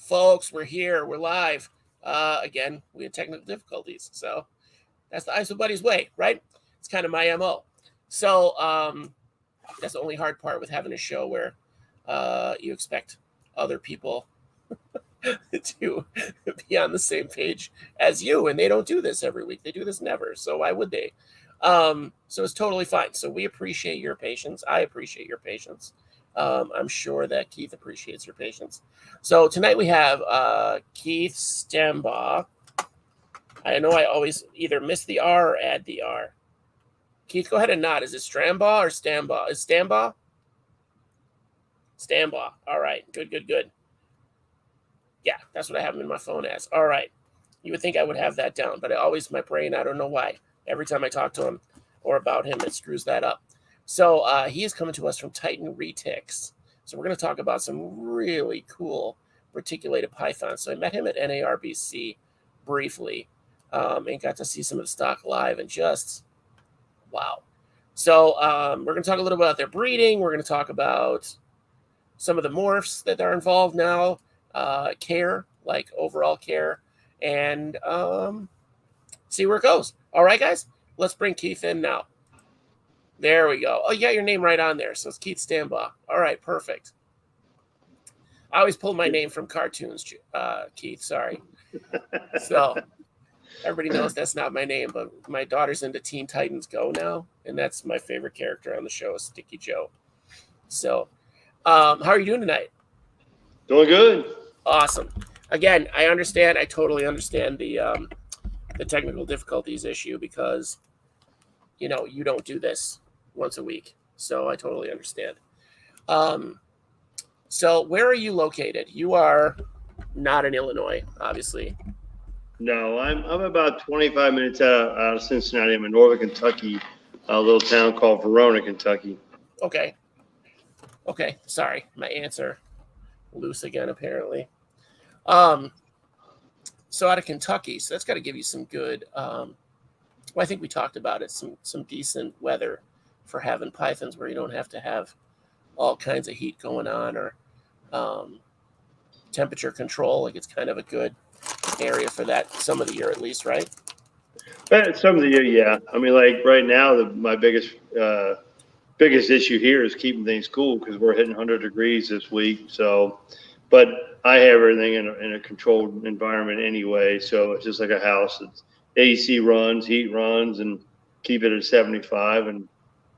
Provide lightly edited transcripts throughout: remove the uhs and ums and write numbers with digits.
Folks, we're here. We're live. Again, we had technical difficulties. So that's the Iso Buddies way, right? It's kind of my MO. So that's the only hard part with having a show where you expect other people to be on the same page as you. And they don't do this every week. They do this never. So why would they? So it's totally fine. So we appreciate your patience. I appreciate your patience. I'm sure that Keith appreciates your patience. So tonight we have Keith Strambaugh. I know I always either miss the R or add the R. Keith, go ahead and nod. Is it Strambaugh or Strambaugh? Is Strambaugh? Strambaugh. All right. Good, good, good. Yeah, that's what I have him in my phone as. All right. You would think I would have that down, but my brain, I don't know why. Every time I talk to him or about him, it screws that up. So he is coming to us from Titan Retics. So we're going to talk about some really cool reticulated pythons. So I met him at NARBC briefly and got to see some of the stock live and just, wow. So we're going to talk a little bit about their breeding. We're going to talk about some of the morphs that are involved now, care, like overall care, and see where it goes. All right, guys, let's bring Keith in now. There we go. Oh, you got your name right on there. So it's Keith Strambaugh. All right, perfect. I always pull my name from cartoons, Keith. Sorry. So everybody knows that's not my name, but my daughter's into Teen Titans Go now, and that's my favorite character on the show, Sticky Joe. So how are you doing tonight? Doing good. Awesome. Again, I understand. I totally understand the technical difficulties issue because, you know, you don't do this once a week. So I totally understand. So where are you located? You are not in Illinois, obviously. No, I'm about 25 minutes out of Cincinnati. I'm in northern Kentucky, a little town called Verona, Kentucky. Okay. Okay. Sorry. My answer loose again, apparently. So out of Kentucky, so that's got to give you some good, well, I think we talked about it, some decent weather for having pythons where you don't have to have all kinds of heat going on or temperature control. Like it's kind of a good area for that some of the year at least, right? But some of the year, yeah. I mean, like right now, my biggest issue here is keeping things cool because we're hitting 100 degrees this week. So, but I have everything in a controlled environment anyway. So it's just like a house. It's AC runs, heat runs, and keep it at 75, and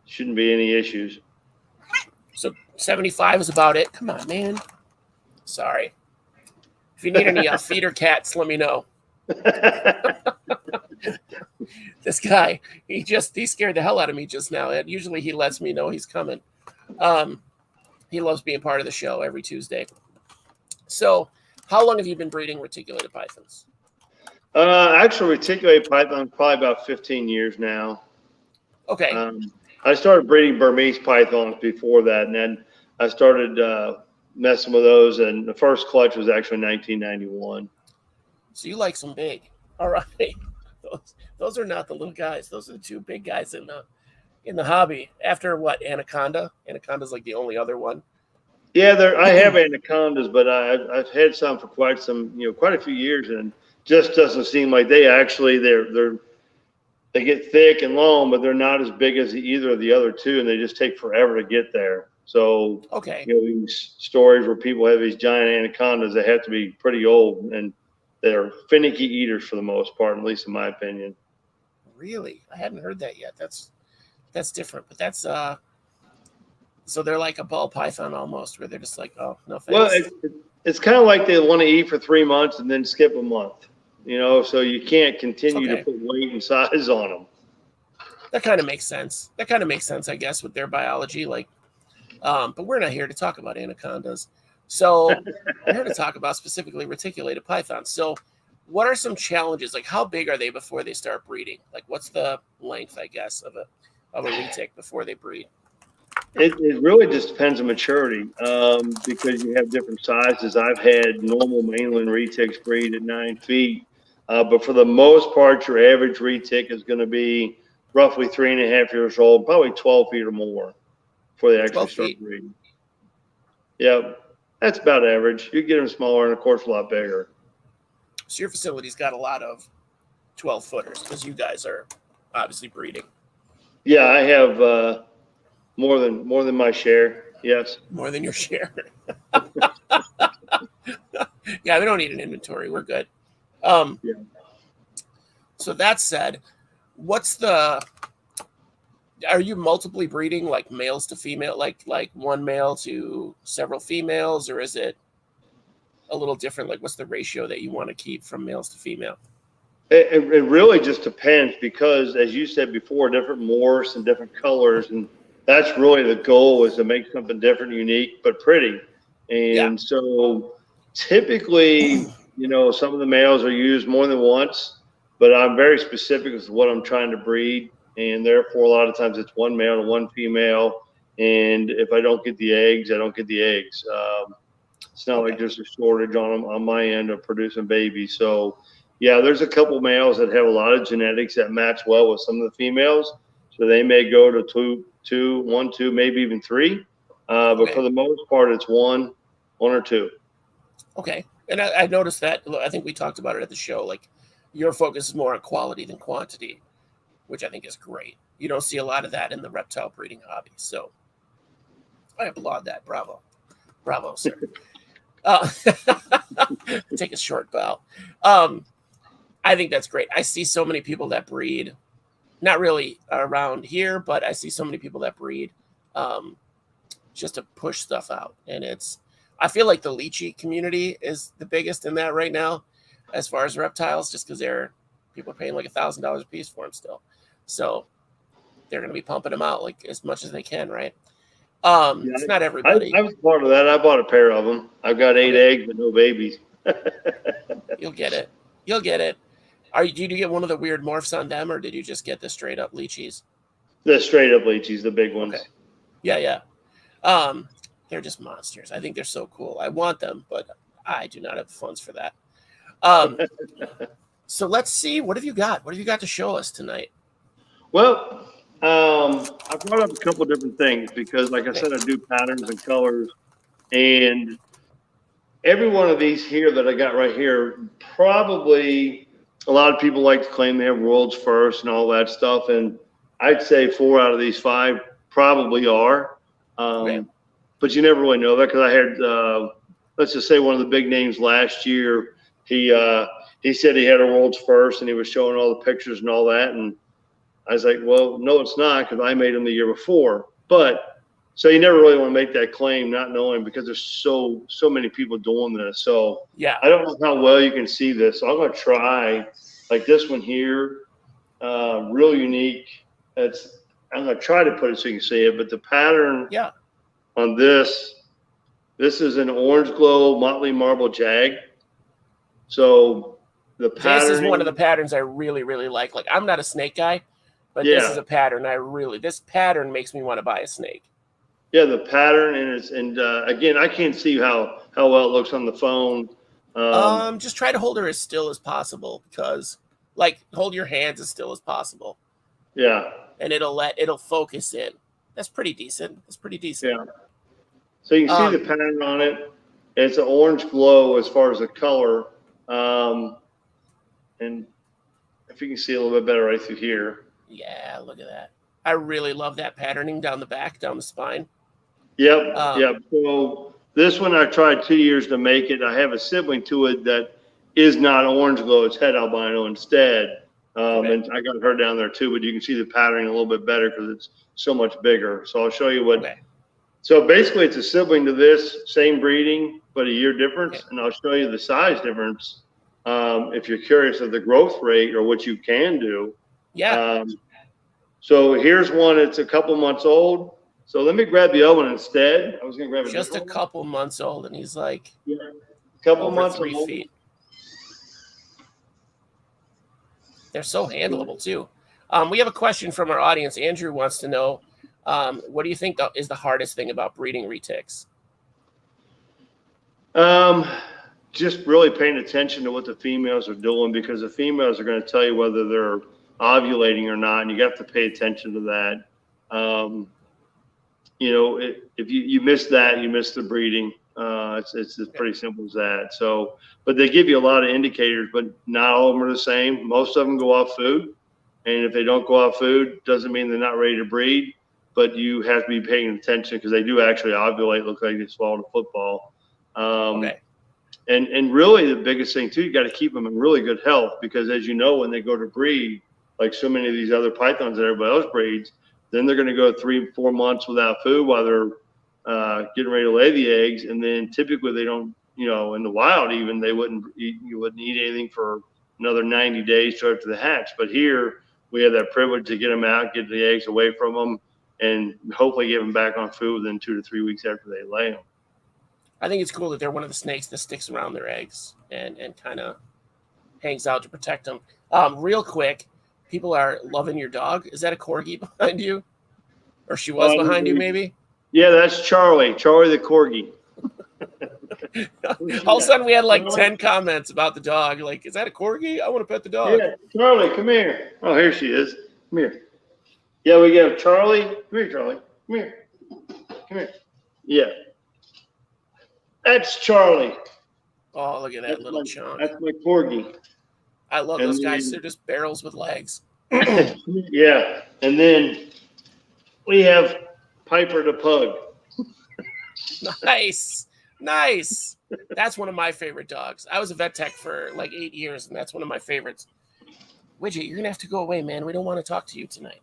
shouldn't be any issues. So 75 is about it. Come on, man. Sorry. If you need any feeder cats, let me know. This guy, he scared the hell out of me just now. And usually he lets me know he's coming. He loves being part of the show every Tuesday. So how long have you been breeding reticulated pythons? Actually, reticulated pythons probably about 15 years now. Okay. I started breeding Burmese pythons before that, and then I started messing with those, and the first clutch was actually 1991. So you like some big. All right. Those are not the little guys. Those are the two big guys in the hobby. After what, Anaconda? Anaconda's like the only other one. Yeah, I have anacondas, but I've had some for quite a few years, and just doesn't seem like they get thick and long, but they're not as big as either of the other two, and they just take forever to get there. So, okay, these stories where people have these giant anacondas that have to be pretty old, and they're finicky eaters for the most part, at least in my opinion. Really, I hadn't heard that yet. That's different, but that's so they're like a ball python almost, where they're just like, oh, no thanks. Well, it's kind of like they want to eat for 3 months and then skip a month. So you can't continue to put weight and size on them. That kind of makes sense. I guess, with their biology. Like, but we're not here to talk about anacondas. So we're here to talk about specifically reticulated pythons. So what are some challenges? Like, how big are they before they start breeding? Like, what's the length, I guess, of a retic before they breed? It really just depends on maturity because you have different sizes. I've had normal mainland retics breed at 9 feet. But for the most part, your average retic is going to be roughly 3.5 years old, probably 12 feet or more before they actually start breeding. Yep. That's about average. You get them smaller and of course a lot bigger. So your facility's got a lot of 12 footers because you guys are obviously breeding. Yeah, I have more than my share. Yes. More than your share. Yeah, we don't need an inventory. We're good. Yeah. So that said, are you multiply breeding, like males to female, like one male to several females, or is it a little different? Like, what's the ratio that you want to keep from males to female? It really just depends because, as you said before, different morphs and different colors, and that's really the goal, is to make something different, unique, but pretty. And so typically, some of the males are used more than once, but I'm very specific as to what I'm trying to breed. And therefore, a lot of times it's one male and one female. And if I don't get the eggs, I don't get the eggs. It's not like there's a shortage on them on my end of producing babies. So, yeah, there's a couple males that have a lot of genetics that match well with some of the females. So they may go to one, two, maybe even three. But for the most part, it's one or two. Okay. And I noticed that. I think we talked about it at the show. Like, your focus is more on quality than quantity, which I think is great. You don't see a lot of that in the reptile breeding hobby. So I applaud that. Bravo. Bravo, sir. Take a short bow. I think that's great. I see so many people that breed, not really around here, but I see so many people that breed just to push stuff out. And I feel like the lychee community is the biggest in that right now, as far as reptiles, just because people are paying like $1,000 a piece for them still. So they're going to be pumping them out like as much as they can, right? It's not everybody. I was part of that. I bought a pair of them. I've got 8 eggs but no babies. You'll get it. You'll get it. Did you get one of the weird morphs on them, or did you just get the straight up lychees? The straight up lychees, the big ones. Okay. Yeah. They're just monsters. I think they're so cool. I want them, but I do not have the funds for that. So let's see. What have you got? What have you got to show us tonight? Well, I brought up a couple of different things because, like I said, I do patterns and colors, and every one of these here that I got right here, probably a lot of people like to claim they have world's first and all that stuff, and I'd say 4 out of these 5 probably are. But you never really know that because I had, let's just say, one of the big names last year. He said he had a world's first, and he was showing all the pictures and all that, and I was like, well, no, it's not, because I made them the year before. But so you never really want to make that claim, not knowing, because there's so many people doing this. So I don't know how well you can see this. So I'm going to try, like this one here, real unique. I'm going to try to put it so you can see it, but the pattern on this is an orange glow Motley Marble Jag. So the pattern. This is one of the patterns I really, really like. Like, I'm not a snake guy, but this is a pattern this pattern makes me want to buy a snake. Yeah, the pattern, and again, I can't see how well it looks on the phone. Just try to hold her as still as possible, because hold your hands as still as possible. Yeah. And it'll focus in. That's pretty decent. Yeah. So you can see the pattern on it. It's an orange glow as far as the color. And if you can see a little bit better right through here. Yeah, look at that. I really love that patterning down the back, down the spine. Yep. So this one I tried 2 years to make it. I have a sibling to it that is not orange glow. It's head albino instead. And I got her down there too, but you can see the patterning a little bit better because it's so much bigger. So I'll show you what. So basically it's a sibling to this, same breeding, but a year difference. And I'll show you the size difference if you're curious of the growth rate or what you can do. So here's one. It's a couple months old. So let me grab the other one instead. I was going to grab just a couple months old, and he's like a couple months 3 feet. They're so handleable too. We have a question from our audience. Andrew wants to know, what do you think is the hardest thing about breeding retics? Just really paying attention to what the females are doing, because the females are going to tell you whether they're ovulating or not, and you have to pay attention to that. If you miss that, you miss the breeding. It's pretty simple as that. So, but they give you a lot of indicators, but not all of them are the same. Most of them go off food. And if they don't go off food, doesn't mean they're not ready to breed, but you have to be paying attention because they do actually ovulate, look like they swallowed a football. Okay. And really the biggest thing too, you got to keep them in really good health because as you know, when they go to breed, like so many of these other pythons that everybody else breeds, then they're going to go 3-4 months without food while they're getting ready to lay the eggs. And then typically they don't, in the wild even, you wouldn't eat anything for another 90 days to after the hatch. But here we have that privilege to get them out, get the eggs away from them, and hopefully get them back on food within 2 to 3 weeks after they lay them. I think it's cool that they're one of the snakes that sticks around their eggs and kind of hangs out to protect them. Real quick, people are loving your dog. Is that a corgi behind you? Or she was behind you, maybe? Yeah, that's Charlie the corgi. All of a sudden, we had like 10 comments about the dog. Like, is that a corgi? I want to pet the dog. Yeah, Charlie, come here. Oh, here she is. Come here. Yeah, we got Charlie. Come here, Charlie. Come here. Come here. Yeah. That's Charlie. Oh, look at that little chunk. That's my corgi. I love those guys. They're just barrels with legs. Yeah. And then we have Piper the pug. Nice. That's one of my favorite dogs. I was a vet tech for like 8 years, and that's one of my favorites. Widget, you're going to have to go away, man. We don't want to talk to you tonight.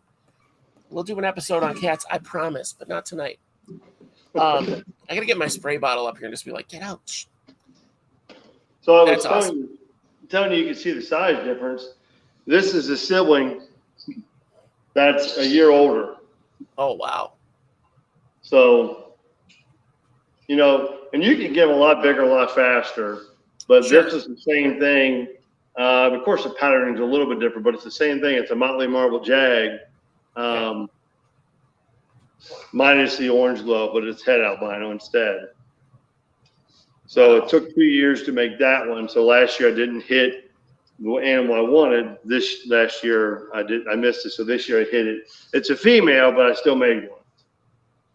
We'll do an episode on cats, I promise, but not tonight. I got to get my spray bottle up here and just be like, get out. So I was telling you, you can see the size difference. This is a sibling that's a year older. Oh, wow. So, and you can get them a lot bigger, a lot faster, but Sure. This is the same thing. Of course, the patterning's a little bit different, but it's the same thing. It's a Motley Marble Jag, minus the orange glow, but it's head albino instead. So It took 2 years to make that one. So last year I didn't hit the animal I wanted. This last year I missed it. So this year I hit it. It's a female, but I still made one.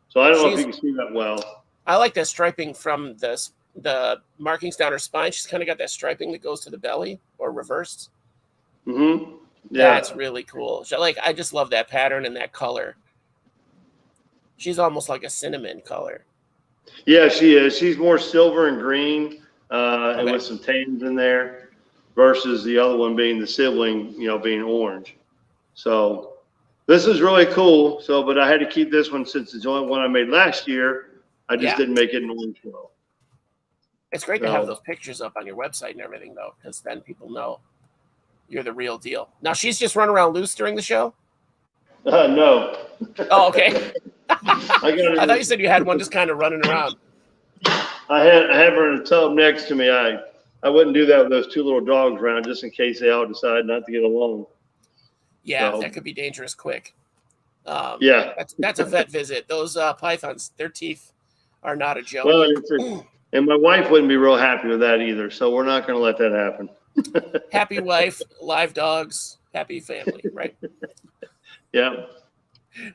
So I don't know if you can see that well. I like that striping from the markings down her spine. She's kind of got that striping that goes to the belly or reversed. Mm-hmm. Yeah. That's really cool. I just love that pattern and that color. She's almost like a cinnamon color. Yeah, she is. She's more silver and green, and with some tans in there, versus the other one being the sibling, being orange. So this is really cool. So, but I had to keep this one since it's the only one I made last year. I just didn't make it an orange glow. It's great to have those pictures up on your website and everything, though, because then people know you're the real deal. Now, she's just running around loose during the show? No. Oh, okay. I thought you said you had one just kind of running around. I have her in a tub next to me. I wouldn't do that with those two little dogs around just in case they all decide not to get along. Yeah, that could be dangerous quick. Yeah. That's a vet visit. Those pythons, their teeth are not a joke. Well, and my wife wouldn't be real happy with that either, so we're not going to let that happen. Happy wife, live dogs, happy family, right? Yeah.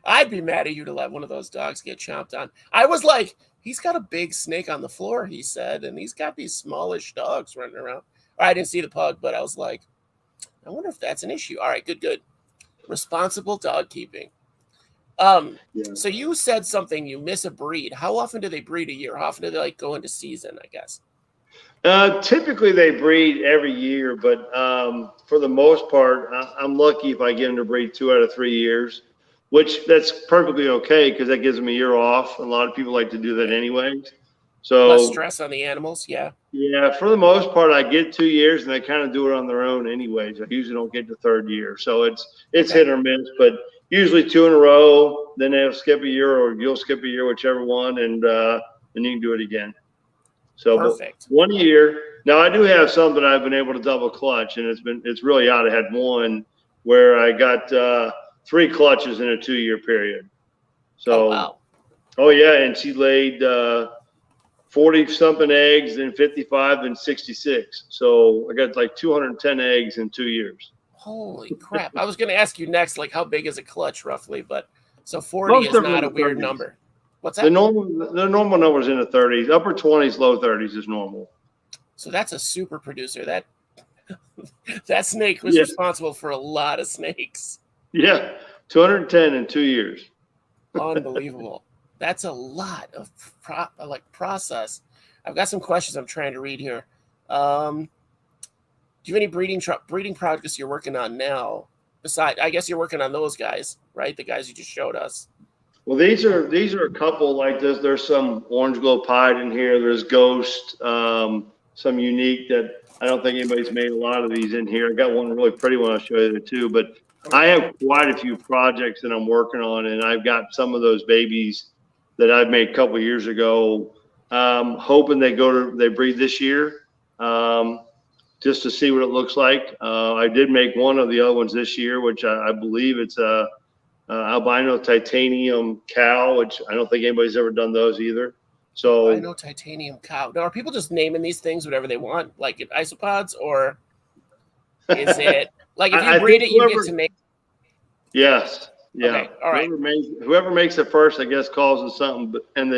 I'd be mad at you to let one of those dogs get chomped on. I was like, he's got a big snake on the floor, he said, and he's got these smallish dogs running around. I didn't see the pug, but I was like, I wonder if that's an issue. All right, good. Responsible dog keeping. So you said something, you miss a breed. How often do they breed a year? How often do they go into season, I guess? Typically they breed every year, but for the most part, I'm lucky if I get them to breed 2 out of 3 years, which that's perfectly okay because that gives them a year off. A lot of people like to do that anyways. So less stress on the animals, yeah. Yeah, for the most part, I get 2 years and they kind of do it on their own anyways. I usually don't get the 3rd year, so it's hit or miss, but usually 2 in a row. Then they'll skip a year, or you'll skip a year, whichever one, and then you can do it again. So perfect. 1 year. Now I do have some that I've been able to double clutch, and it's really odd. I had one where I got 3 clutches in a 2-year period. So, wow. Oh yeah, and she laid 40 something eggs, then 55, then 66. So I got like 210 eggs in 2 years. Holy crap. I was going to ask you next, how big is a clutch roughly, but so 40 is not a weird number. What's that? The normal numbers in the 30s, upper 20s, low 30s is normal. So that's a super producer. That snake was responsible for a lot of snakes. Yeah, 210 in 2 years. Unbelievable. That's a lot of process. I've got some questions I'm trying to read here. Do you have any breeding projects you're working on now? Besides, I guess you're working on those guys, right? The guys you just showed us. Well, these are a couple like this. There's some orange glow pied in here. There's ghost, some unique that I don't think anybody's made a lot of these in here. I got one really pretty one I'll show you too. But I have quite a few projects that I'm working on, and I've got some of those babies that I've made a couple of years ago. Hoping they breed this year, just to see what it looks like. I did make one of the other ones this year, which I believe it's a albino titanium cow, which I don't think anybody's ever done those either. So albino titanium cow. Now, are people just naming these things whatever they want, like isopods, or is it like if you breed it, you get to name? Yes. Yeah. Okay. All right. Whoever makes it first, I guess, calls it something. And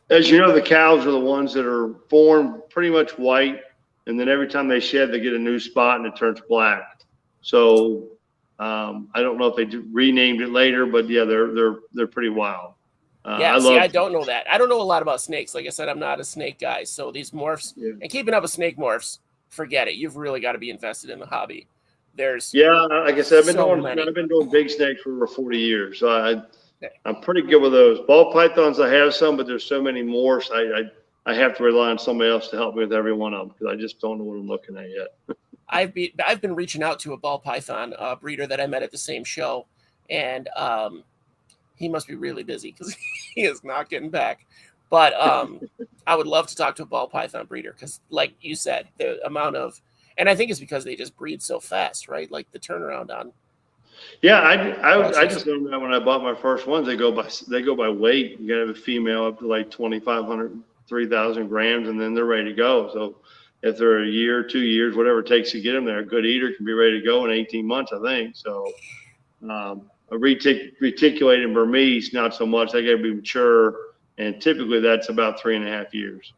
as you know, the cows are the ones that are born pretty much white, and then every time they shed, they get a new spot and it turns black. So I don't know if they renamed it later, but yeah, they're pretty wild. I don't know that. I don't know a lot about snakes. Like I said, I'm not a snake guy. So these morphs and keeping up with snake morphs, forget it. You've really got to be invested in the hobby. Like I said, I've been doing big snakes for over 40 years. So I'm pretty good with those. Ball pythons, I have some, but there's so many morphs. I have to rely on somebody else to help me with every one of them because I just don't know what I'm looking at yet. I've been reaching out to a ball python breeder that I met at the same show, and he must be really busy because he is not getting back. But I would love to talk to a ball python breeder because, like you said, the amount of, and I think it's because they just breed so fast, right? Like the turnaround on. Yeah, I just know that when I bought my first ones, they go by weight. You got to have a female up to like 2,500, 3,000 grams, and then they're ready to go. So if they're a year, 2 years, whatever it takes to get them there, a good eater can be ready to go in 18 months, I think. So a reticulated Burmese, not so much. They got to be mature, and typically that's about 3.5 years.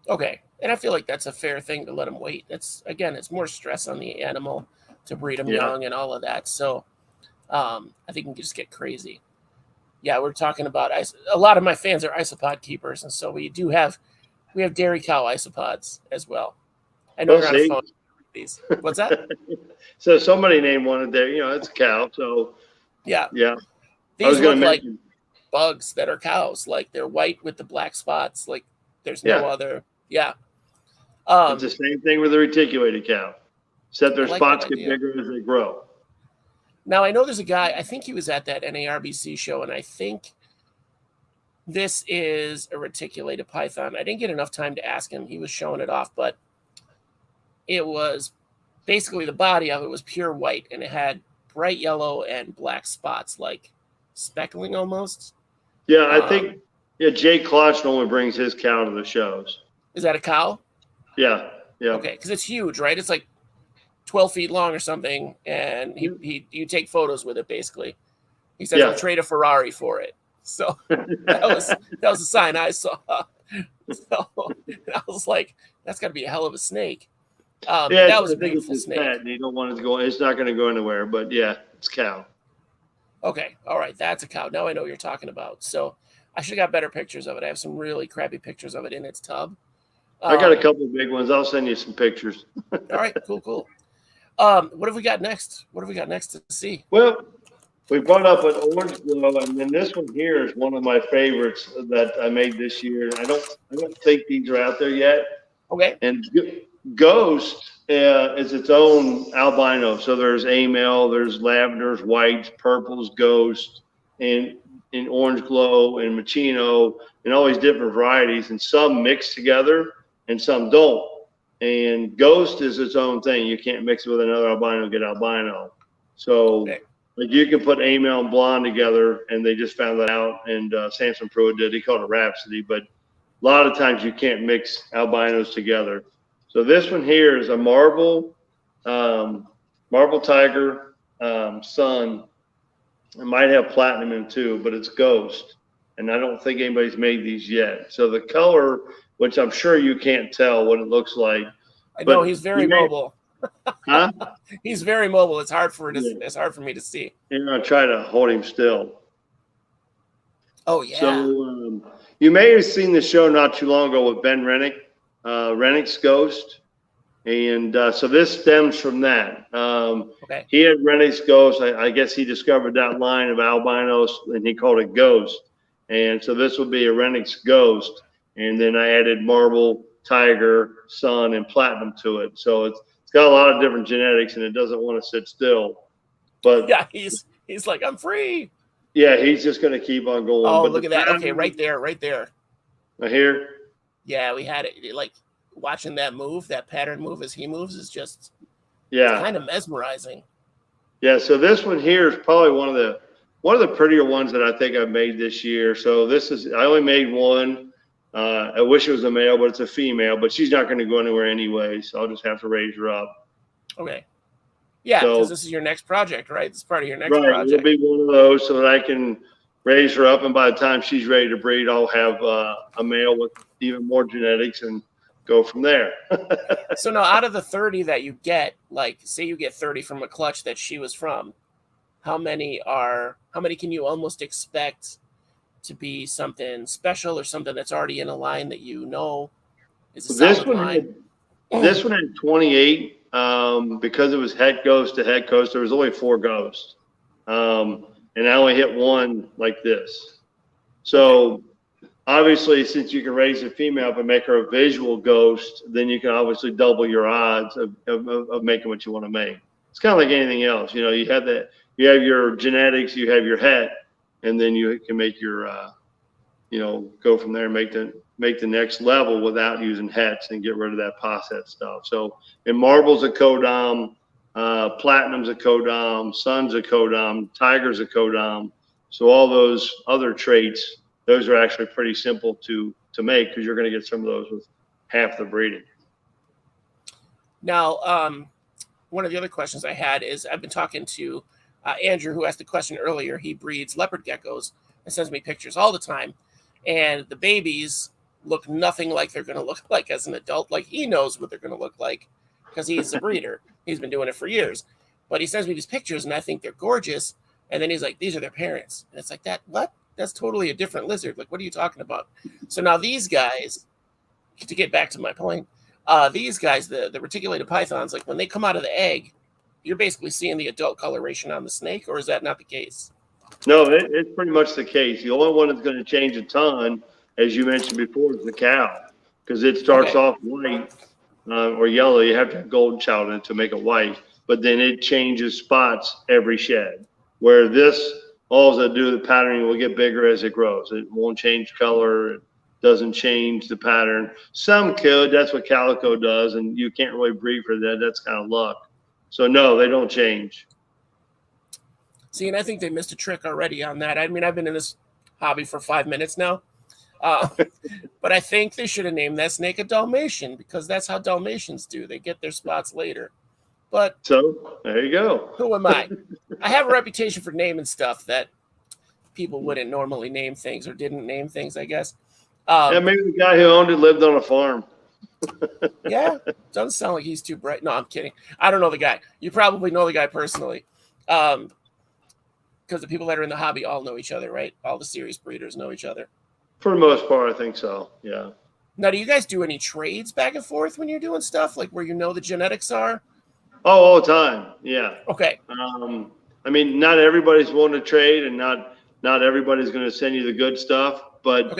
Okay, and I feel like that's a fair thing to let them wait. It's more stress on the animal to breed them young and all of that. So I think it can just get crazy. Yeah, we're talking about a lot of my fans are isopod keepers, and so we have dairy cow isopods as well. I know you're on the phone. These. What's that? So somebody named one of their, it's a cow. So yeah. These look like bugs that are cows. Like they're white with the black spots. Like there's no other. Yeah. It's the same thing with the reticulated cow, except their spots get bigger as they grow. Now I know there's a guy. I think he was at that NARBC show, and I think this is a reticulated python. I didn't get enough time to ask him. He was showing it off, but it was basically the body of it was pure white, and it had bright yellow and black spots, like speckling almost. Yeah, I think Jay Klotz normally brings his cow to the shows. Is that a cow? Yeah. Okay, because it's huge, right? It's like 12 feet long or something, and you take photos with it. Basically, he says I'll trade a Ferrari for it. So that was a sign I saw. So I was like, that's got to be a hell of a snake. That was a beautiful snake. And you don't want it to go. It's not going to go anywhere. But yeah, it's cow. Okay, all right, that's a cow. Now I know what you're talking about. So I should have got better pictures of it. I have some really crappy pictures of it in its tub. I got a couple of big ones. I'll send you some pictures. All right, cool. What have we got next? What have we got next to see? Well, we brought up an orange glow, and then this one here is one of my favorites that I made this year. I don't think these are out there yet. Okay. And Ghost is its own albino. So there's amel, there's lavenders, whites, purples, Ghost, and in orange glow and machino, and all these different varieties, and some mix together and some don't. And Ghost is its own thing. You can't mix it with another albino to get albino. So like you can put amel and blonde together, and they just found that out. And Samson Pruitt did. He called it Rhapsody. But a lot of times you can't mix albinos together. So this one here is a marble tiger sun. It might have platinum in it too, but it's Ghost. and I don't think anybody's made these yet. So the color, which I'm sure you can't tell what it looks like. I know he's very mobile. Huh? He's very mobile. It's hard for Yeah. it's hard for me to see. You're gonna try to hold him still. Oh yeah. So you may have seen the show not too long ago with Ben Rennick's Ghost, and so this stems from that. Okay. He had Rennick's Ghost. I guess he discovered that line of albinos, and he called it Ghost. And so this would be a Rennick's Ghost, and then I added Marble, Tiger, Sun, and Platinum to it. So it's got a lot of different genetics, and it doesn't want to sit still. But yeah, he's like, I'm free. Yeah, he's just going to keep on going. Oh, but look at that. Okay, right there. Right here? Yeah, we had it. Like, watching that move, that pattern move as he moves is just kind of mesmerizing. Yeah, so this one here is probably one of the prettier ones that I think I've made this year. So I only made one. I wish it was a male, but it's a female, but she's not going to go anywhere anyway, so I'll just have to raise her up. Okay. Yeah, because this is your next project, right? This is part of your next project. It'll be one of those so that I can raise her up, and by the time she's ready to breed, I'll have a male with even more genetics and go from there. So now, out of the 30 that you get, like, say you get 30 from a clutch that she was from, how many can you almost expect to be something special or something that's already in a line that you know is a solid line? This one had 28. Because it was het ghost to het ghost, there was only 4 ghosts. And I only hit one like this. So obviously, since you can raise a female up and make her a visual ghost, then you can obviously double your odds of making what you want to make. It's kind of like anything else. You know, you have your genetics, you have your het, and then you can make your, go from there and make the next level without using hets and get rid of that posset stuff. So, and Marble's a codom, Platinum's a codom, Sun's a codom, Tiger's a codom. So all those other traits, those are actually pretty simple to make because you're going to get some of those with half the breeding. Now, one of the other questions I had is I've been talking to Andrew, who asked the question earlier. He breeds leopard geckos and sends me pictures all the time. And the babies look nothing like they're going to look like as an adult. Like, he knows what they're going to look like because he's a breeder. He's been doing it for years. But he sends me these pictures, and I think they're gorgeous. And then he's like, these are their parents. And it's like, what? That's totally a different lizard. Like, what are you talking about? So now these guys, to get back to my point, these guys, the reticulated pythons, like when they come out of the egg, you're basically seeing the adult coloration on the snake, or is that not the case? No, it's pretty much the case. The only one that's going to change a ton, as you mentioned before, is the cow, because it starts off white or yellow. You have to have golden child in it to make it white, but then it changes spots every shed. Where this, all I do, the patterning will get bigger as it grows. It won't change color. It doesn't change the pattern. Some could. That's what calico does, and you can't really breed for that. That's kind of luck. So no, they don't change. See, and I think they missed a trick already on that. I mean, I've been in this hobby for 5 minutes now, but I think they should have named that snake a Dalmatian because that's how Dalmatians do. They get their spots later. But so there you go. Who am I? I have a reputation for naming stuff that people wouldn't normally name things or didn't name things, I guess. Yeah, maybe the guy who owned it lived on a farm. Yeah, doesn't sound like he's too bright. No, I'm kidding. I don't know the guy. You probably know the guy personally. Because the people that are in the hobby all know each other, right? All the serious breeders know each other. For the most part, I think so, yeah. Now, do you guys do any trades back and forth when you're doing stuff, like where you know the genetics are? Oh, all the time, yeah. Okay. I mean, not everybody's willing to trade, and not everybody's going to send you the good stuff, but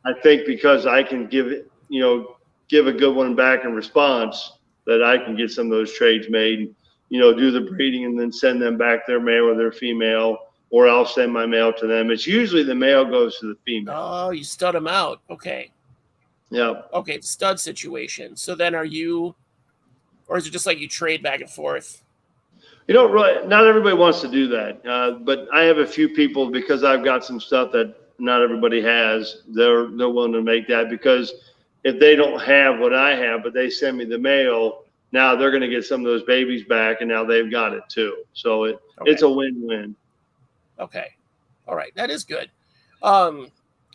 I think because I can give a good one back in response, that I can get some of those trades made, do the breeding and then send them back their male or their female, or I'll send my male to them. It's usually the male goes to the female. Oh, you stud them out. Okay. Yeah. Okay, stud situation. So then or is it just like you trade back and forth? Really, not everybody wants to do that. But I have a few people, because I've got some stuff that not everybody has, they're willing to make that, because if they don't have what I have, but they send me the male, now they're going to get some of those babies back, and now they've got it too. So it's a win-win. Okay. All right. That is good.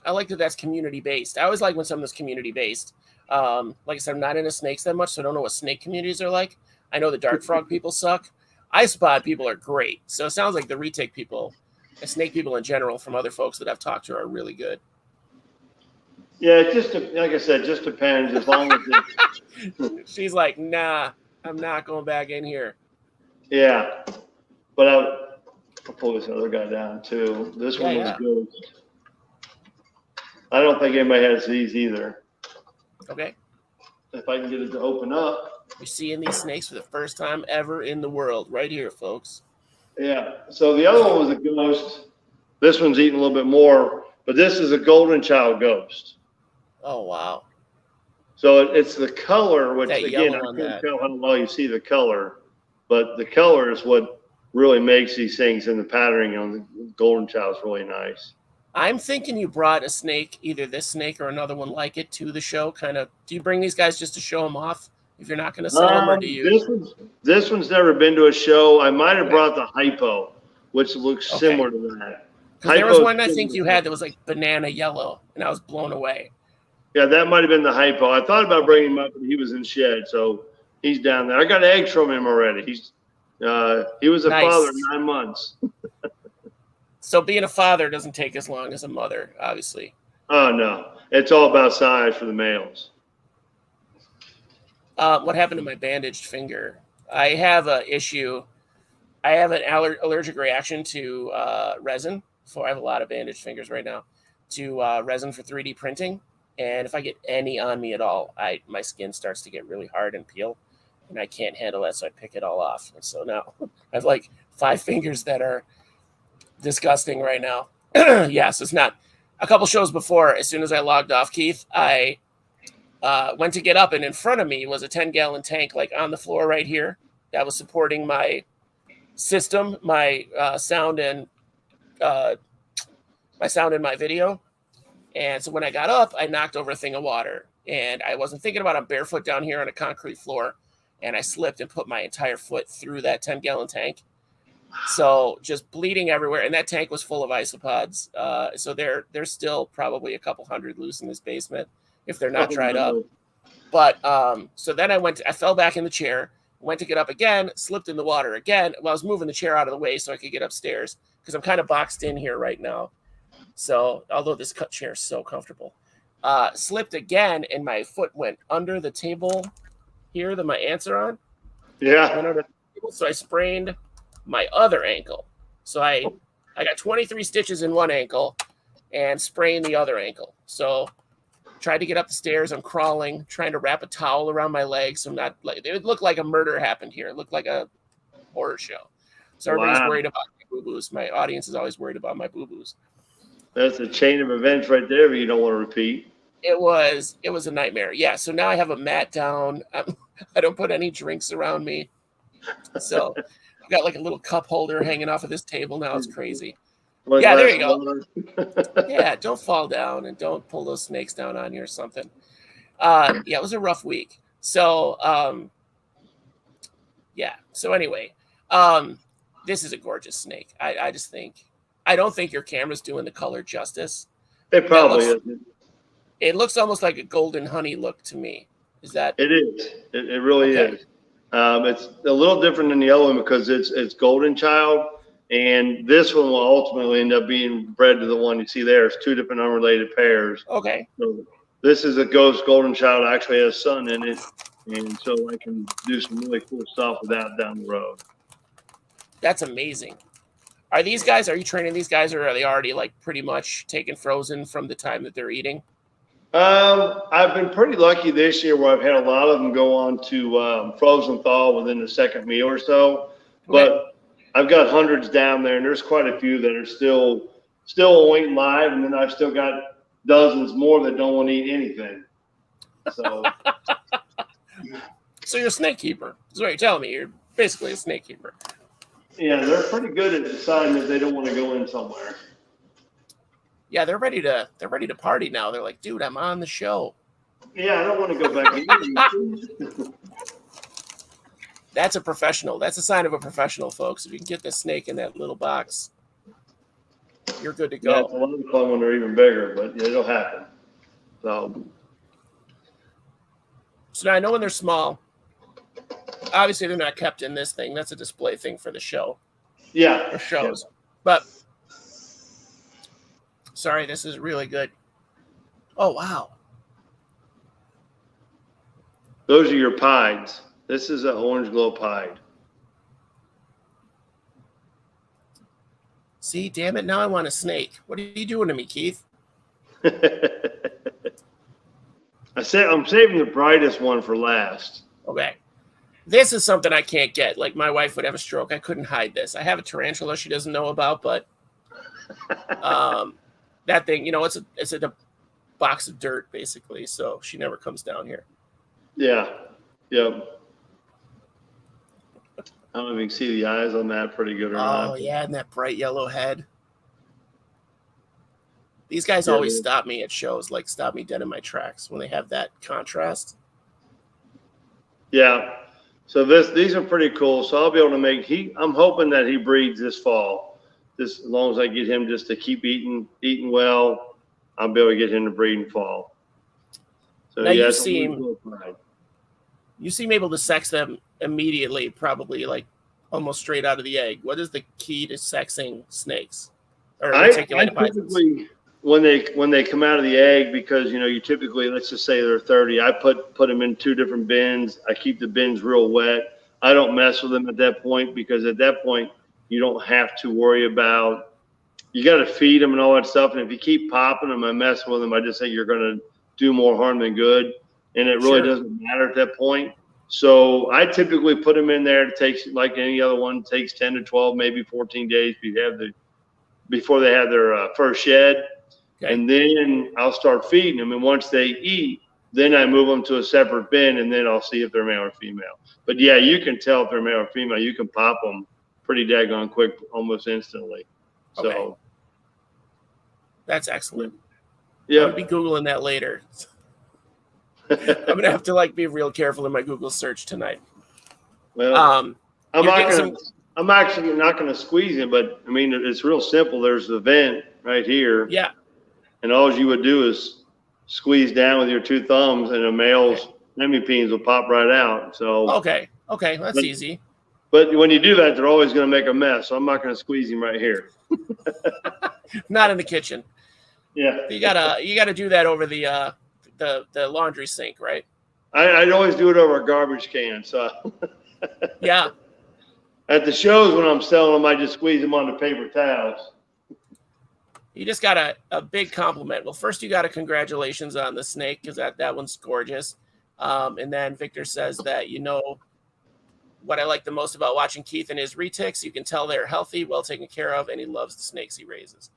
I like that that's community based. I always like when something's community based. Like I said, I'm not into snakes that much, so I don't know what snake communities are like. I know the dark frog people suck. Isopod people are great. So it sounds like the retic people, and snake people in general, from other folks that I've talked to, are really good. Yeah, it just like I said, just depends. As long as She's like, nah, I'm not going back in here. yeah, but I'll pull this other guy down too. This one was good. I don't think anybody has these either. Okay. If I can get it to open up. You're seeing these snakes for the first time ever in the world, right here, folks. Yeah. So the other one was a ghost. This one's eating a little bit more, but this is a golden child ghost. Oh wow. So it's the color, which that again, I can't tell how well you see the color, but the color is what really makes these things, and the patterning on the golden child is really nice. I'm thinking you brought a snake, either this snake or another one like it, to the show. Kind of. Do you bring these guys just to show them off? If you're not going to sell them, or do you? This one's never been to a show. I might have brought the hypo, which looks similar to that. Because there was one I think you had that was like banana yellow, and I was blown away. Yeah, that might have been the hypo. I thought about bringing him up, but he was in shed, so he's down there. I got eggs from him already. He was a father 9 months. So being a father doesn't take as long as a mother, obviously. Oh no, it's all about size for the males. What happened to my bandaged finger? I have an issue. I have an allergic reaction to resin. I have a lot of bandaged fingers right now to resin for 3D printing. And if I get any on me at all, my skin starts to get really hard and peel, and I can't handle that, so I pick it all off. And so now I have like 5 fingers that are disgusting right now. Yes, it's not. A couple shows before, as soon as I logged off, Keith, I went to get up, and in front of me was a 10-gallon tank, like on the floor right here, that was supporting my system, my sound and my video. And so when I got up, I knocked over a thing of water, and I wasn't thinking about it. I'm barefoot down here on a concrete floor, and I slipped and put my entire foot through that 10-gallon tank. So just bleeding everywhere, and that tank was full of isopods. So there's still probably a couple hundred loose in this basement if they're not dried up. But so then I fell back in the chair, went to get up again, slipped in the water again. Well, I was moving the chair out of the way so I could get upstairs because I'm kind of boxed in here right now. So although this chair is so comfortable, slipped again, and my foot went under the table here that my ants are on. Yeah. Went under the table, so I sprained my other ankle. So I got 23 stitches in one ankle and sprained the other ankle. So tried to get up the stairs. I'm crawling, trying to wrap a towel around my legs. So I'm not like, it looked like a murder happened here. It looked like a horror show. So everybody's worried about my boo-boos. My audience is always worried about my boo-boos. That's a chain of events right there you don't want to repeat. It was a nightmare. Yeah. So now I have a mat down. I don't put any drinks around me. So I've got like a little cup holder hanging off of this table now. It's crazy. Yeah, there you go. Yeah, don't fall down and don't pull those snakes down on you or something. Yeah, it was a rough week. So, yeah. So anyway, this is a gorgeous snake. I just think, I don't think your camera's doing the color justice. It probably isn't. It looks almost like a golden honey look to me. Is that? It is. It really is. It's a little different than the other one because it's golden child, and this one will ultimately end up being bred to the one you see there. It's 2 different unrelated pairs. Okay. So this is a ghost golden child. Actually has sun in it, and so I can do some really cool stuff with that down the road. That's amazing. Are you training these guys, or are they already like pretty much taken frozen from the time that they're eating? I've been pretty lucky this year where I've had a lot of them go on to frozen thaw within the second meal or so. But I've got hundreds down there, and there's quite a few that are still waiting live, and then I've still got dozens more that don't want to eat anything. So, so you're a snake keeper. That's what you're telling me. You're basically a snake keeper. Yeah, they're pretty good at deciding that they don't want to go in somewhere. Yeah, they're ready to party now. They're like, dude, I'm on the show. Yeah, I don't want to go back in. That's a professional. That's a sign of a professional, folks. If you can get the snake in that little box. you're good to Yeah, go. it's a lot of fun when they're even bigger, but it'll happen. So now I know when they're small, obviously they're not kept in this thing. That's a display thing for the show. yeah, Or shows. But sorry, this is really good. Oh wow. Those are your pieds. This is an orange glow pied. See, damn it, now I want a snake. What are you doing to me, Keith? I said I'm saving the brightest one for last. Okay. This is something I can't get. Like my wife would have a stroke. I couldn't hide this. I have a tarantula she doesn't know about, but that thing, it's a box of dirt basically. So she never comes down here. Yeah. Yep. I don't know if you can see the eyes on that pretty good or not. Oh yeah, and that bright yellow head. These guys always stop me at shows, like stop me dead in my tracks when they have that contrast. Yeah. So these are pretty cool. So I'll be able to make I'm hoping that he breeds this fall. Just as long as I get him just to keep eating well, I'll be able to get him to breed in fall. So now yeah, you seem able to sex them immediately, probably like almost straight out of the egg. What is the key to sexing snakes? Or I typically when they come out of the egg, because you typically, let's just say they're 30, I put them in 2 different bins. I keep the bins real wet. I don't mess with them at that point, because at that point you don't have to worry about, you got to feed them and all that stuff. And if you keep popping them and messing with them, I just think you're going to do more harm than good. And it really doesn't matter at that point. So I typically put them in there. It takes, like any other one, it takes 10 to 12, maybe 14 days before they have their first shed. Okay. And then I'll start feeding them. And once they eat, then I move them to a separate bin, and then I'll see if they're male or female. But yeah, you can tell if they're male or female. You can pop them pretty daggone quick, almost instantly. So okay. That's excellent. Yeah. I'll be Googling that later. I'm going to have to be real careful in my Google search tonight. Well, I'm actually not going to squeeze him, but I mean, it's real simple. There's the vent right here. Yeah. And all you would do is squeeze down with your 2 thumbs, and a male's hemipenes will pop right out. So okay, that's easy. But when you do that, they're always going to make a mess. So I'm not going to squeeze him right here. Not in the kitchen. Yeah. You gotta do that over the laundry sink, right? I'd always do it over a garbage can. So yeah. At the shows when I'm selling them, I just squeeze them on the paper towels. You just got a big compliment. Well, first you got a congratulations on the snake, because that one's gorgeous. And then Victor says that what I like the most about watching Keith and his retics, you can tell they're healthy, well taken care of, and he loves the snakes he raises.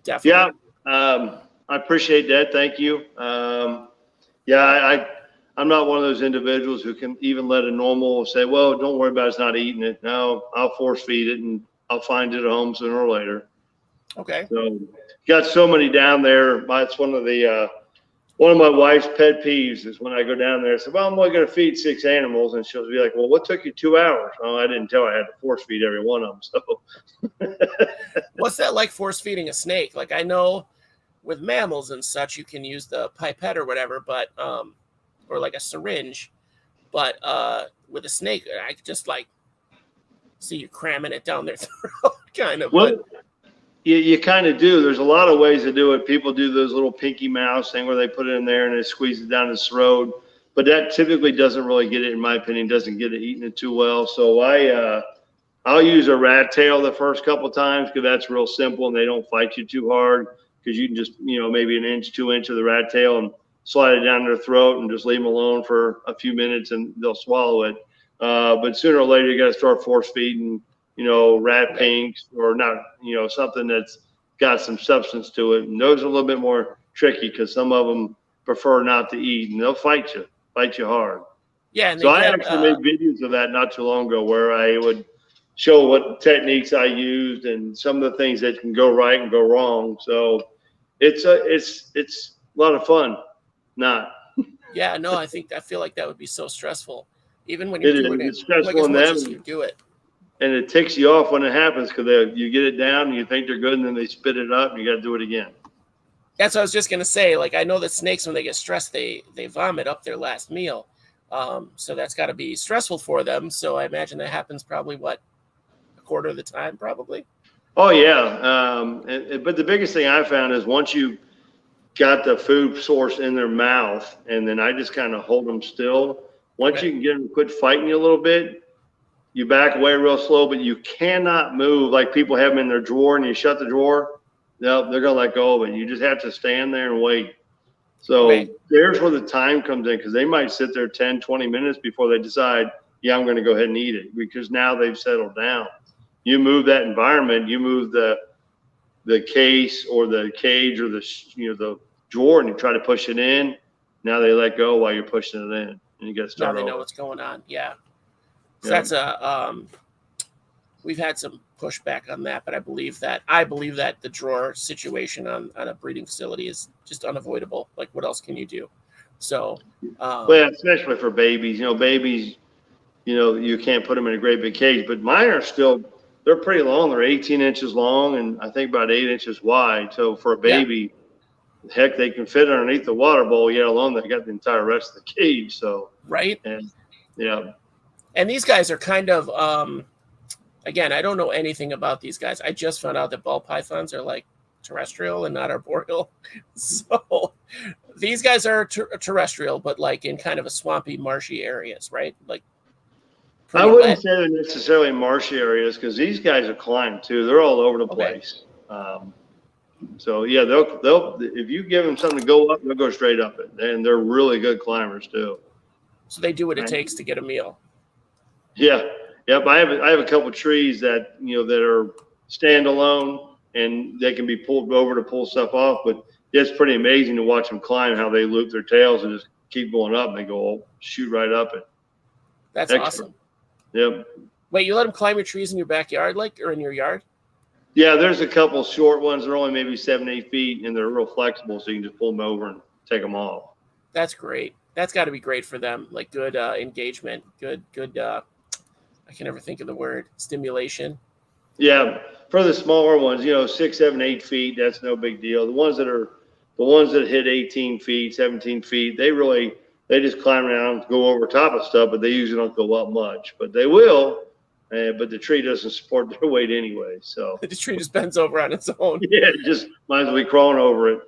Definitely. Yeah, I appreciate that. Thank you. I'm not one of those individuals who can even let a normal say, well, don't worry about it, it's not eating it. No, I'll force feed it, and I'll find it at home sooner or later. Okay. So got so many down there. That's one of my wife's pet peeves is when I go down there and say, well, I'm only going to feed 6 animals. And she'll be like, well, what took you 2 hours? Oh, I didn't tell her I had to force feed every one of them. So what's that like, force feeding a snake? Like, I know with mammals and such, you can use the pipette or whatever, but, or like a syringe, but, with a snake, I could just see you cramming it down their throat kind of. Well, you kind of do. There's a lot of ways to do it. People do those little pinky mouse thing where they put it in there and they squeeze it down his throat. But that typically doesn't really get it, in my opinion, doesn't get it eating it too well. So I'll use a rat tail the first couple of times, because that's real simple and they don't fight you too hard, because you can just, maybe 1 inch, 2 inch of the rat tail and slide it down their throat and just leave them alone for a few minutes and they'll swallow it. But sooner or later, you got to start force feeding, rat pinks, or not, something that's got some substance to it. And those are a little bit more tricky, because some of them prefer not to eat, and they'll fight you hard. Yeah. And so I actually made videos of that not too long ago, where I would show what techniques I used and some of the things that can go right and go wrong. So it's a lot of fun. Not. Yeah, no, I feel like that would be so stressful, even when you're doing it. It's stressful as on much them. as you do it. and it ticks you off when it happens because you get it down and you think they're good, and then they spit it up and you got to do it again. That's what I was just gonna say. Like, I know that snakes, when they get stressed, they vomit up their last meal. So that's got to be stressful for them. So I imagine that happens probably a quarter of the time, probably. Oh yeah, but the biggest thing I found is once you got the food source in their mouth, and then I just kind of hold them still. Once you can get them to quit fighting you a little bit, you back away real slow, but you cannot move. Like people have them in their drawer, and you shut the drawer, no, they're gonna let go of it. You just have to stand there and wait. So there's where the time comes in, because they might sit there 10, 20 minutes before they decide, yeah, I'm going to go ahead and eat it, because now they've settled down. You move that environment, you move the case or the cage or the drawer, and you try to push it in. Now they let go while you're pushing it in, and you got to start over. Now they know what's going on. Yeah. So that's we've had some pushback on that, but I believe that the drawer situation on a breeding facility is just unavoidable. Like, what else can you do? So, well, especially for babies, babies, you can't put them in a great big cage, but mine are still, they're pretty long. They're 18 inches long and I think about 8 inches wide. So for a baby, heck, they can fit underneath the water bowl, yet alone they got the entire rest of the cage. So, right. And and these guys are kind of, again, I don't know anything about these guys. I just found out that ball pythons are like terrestrial and not arboreal. So these guys are terrestrial, but like in kind of a swampy, marshy areas, right? Like, I wouldn't say they're necessarily marshy areas, because these guys are climbing too. They're all over the place. So yeah, they'll if you give them something to go up, they'll go straight up it, and they're really good climbers too. So they do what it takes to get a meal. Yeah. Yep. I have a couple of trees that that are standalone, and they can be pulled over to pull stuff off. But it's pretty amazing to watch them climb, how they loop their tails and just keep going up, and they go shoot right up it. That's awesome. Yep. Wait, you let them climb your trees in your backyard, or in your yard? Yeah, there's a couple short ones. They're only maybe 7-8 feet, and they're real flexible, so you can just pull them over and take them off. That's great. That's got to be great for them. Like, good engagement, good. I can never think of the word, stimulation. Yeah, for the smaller ones, 6, 7, 8 feet, that's no big deal. The ones that hit 18 feet, 17 feet, they just climb around, go over top of stuff, but they usually don't go up much. But they will. But the tree doesn't support their weight anyway. So the tree just bends over on its own. Yeah, it just might as well be crawling over it.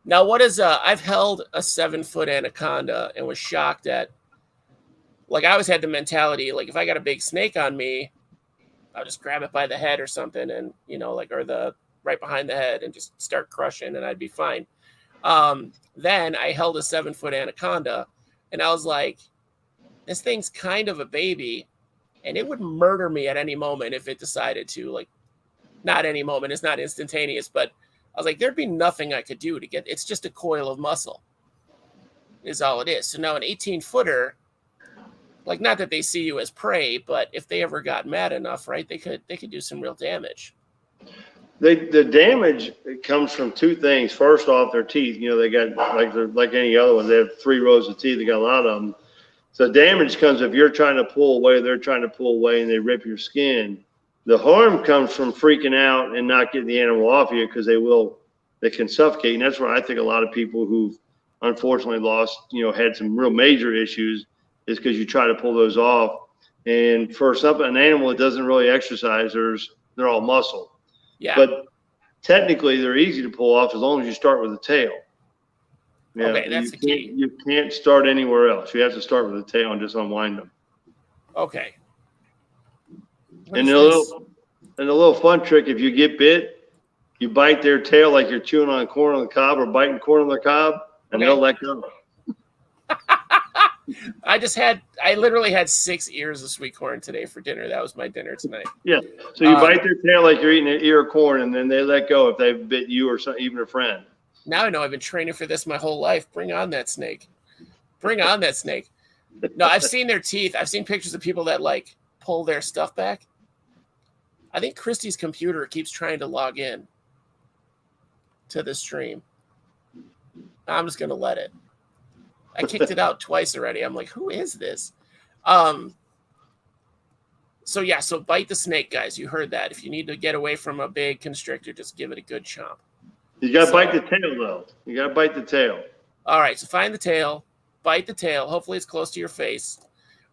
Now, what is I've held a 7-foot anaconda and was shocked at. Like, I always had the mentality, like, if I got a big snake on me, I'll just grab it by the head or something, and or the right behind the head, and just start crushing, and I'd be fine. Then I held a 7-foot anaconda, and I was like, this thing's kind of a baby, and it would murder me at any moment if it decided to. Like, not any moment, it's not instantaneous, but I was like, there'd be nothing I could do to get, it's just a coil of muscle, is all it is. So now an 18-footer, like, not that they see you as prey, but if they ever got mad enough, right, they could do some real damage. The damage comes from two things. First off, their teeth. They got like any other one. They have 3 rows of teeth. They got a lot of them. So damage comes if you're trying to pull away, they're trying to pull away, and they rip your skin. The harm comes from freaking out and not getting the animal off you, because they can suffocate. And that's where I think a lot of people who've unfortunately lost, had some real major issues, is because you try to pull those off. And for an animal that doesn't really exercise, they're all muscle. Yeah. But technically, they're easy to pull off as long as you start with the tail. Okay, that's the key. You can't start anywhere else. You have to start with the tail and just unwind them. Okay. And a little fun trick: if you get bit, you bite their tail like you're chewing on a corn on the cob or biting corn on the cob, and they'll let go. I literally had 6 ears of sweet corn today for dinner. That was my dinner tonight. Yeah. So you bite their tail like you're eating an ear of corn, and then they let go if they've bit you or even a friend. Now I know. I've been training for this my whole life. Bring on that snake. Bring on that snake. No, I've seen their teeth. I've seen pictures of people that like pull their stuff back. I think Christy's computer keeps trying to log in to the stream. I'm just going to let it. I kicked it out twice already. I'm like, who is this? So yeah, so bite the snake, guys. You heard that. If you need to get away from a big constrictor, just give it a good chomp. You got to bite the tail, though. You got to bite the tail. All right, so find the tail, bite the tail. Hopefully it's close to your face.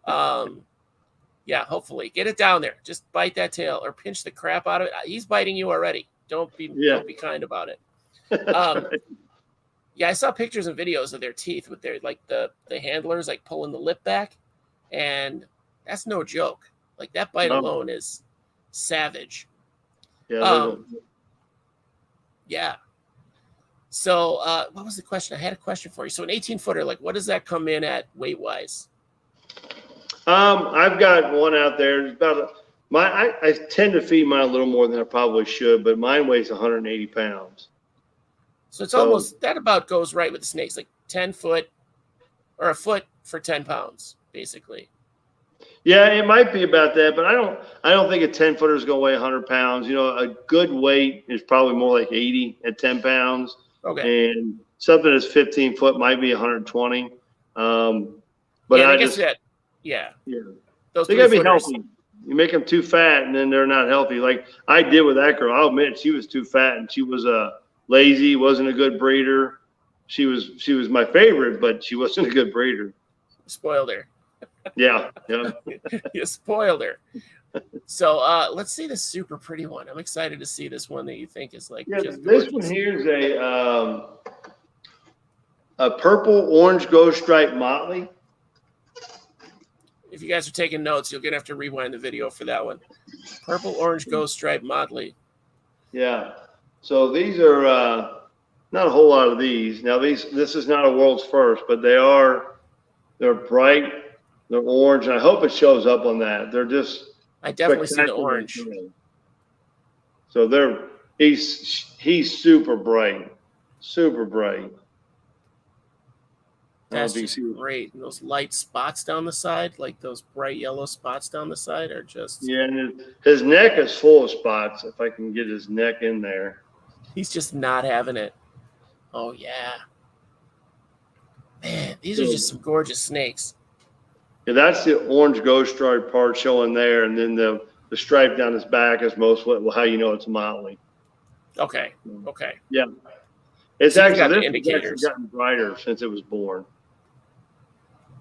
Yeah, hopefully. Get it down there. Just bite that tail or pinch the crap out of it. He's biting you already. Don't be kind about it. Right. Yeah, I saw pictures and videos of their teeth with their like the handlers like pulling the lip back, and that's no joke. Like that bite alone is savage. Yeah. Yeah. So what was the question? I had a question for you. So an 18-footer, like what does that come in at weight-wise? I've got one out there. It's about I tend to feed mine a little more than I probably should, but mine weighs 180 pounds. So it's almost that about goes right with the snakes, like 10 foot or a foot for 10 pounds, basically. Yeah, it might be about that, but I don't think a 10-footer is going to weigh 100 pounds. You know, a good weight is probably more like 80 at 10 pounds. Okay. And something that's 15 foot might be 120. But yeah, I guess just that. Yeah. Those they got to be healthy. You make them too fat, and then they're not healthy. Like I did with that girl. I'll admit she was too fat, and she was lazy, wasn't a good breeder. She was my favorite, but she wasn't a good breeder. Spoiled her. Yeah. You spoiled her. So let's see the super pretty one. I'm excited to see this one that you think is like just this one here is a purple orange ghost stripe motley. If you guys are taking notes, you're gonna have to rewind the video for that one. Purple orange ghost stripe motley. Yeah. So these are not a whole lot of these. Now this is not a world's first, but they're bright, they're orange, and I hope it shows up on that. They're just I definitely see the orange. So he's super bright. Super bright. That's just great. And those light spots down the side, like those bright yellow spots down the side, are just and his neck is full of spots. If I can get his neck in there, he's just not having it. Oh yeah, man, these are just some gorgeous snakes. Yeah, that's the orange ghost stripe part showing there, and then the stripe down his back is how you know it's a motley. Okay. Yeah, it's actually gotten brighter since it was born.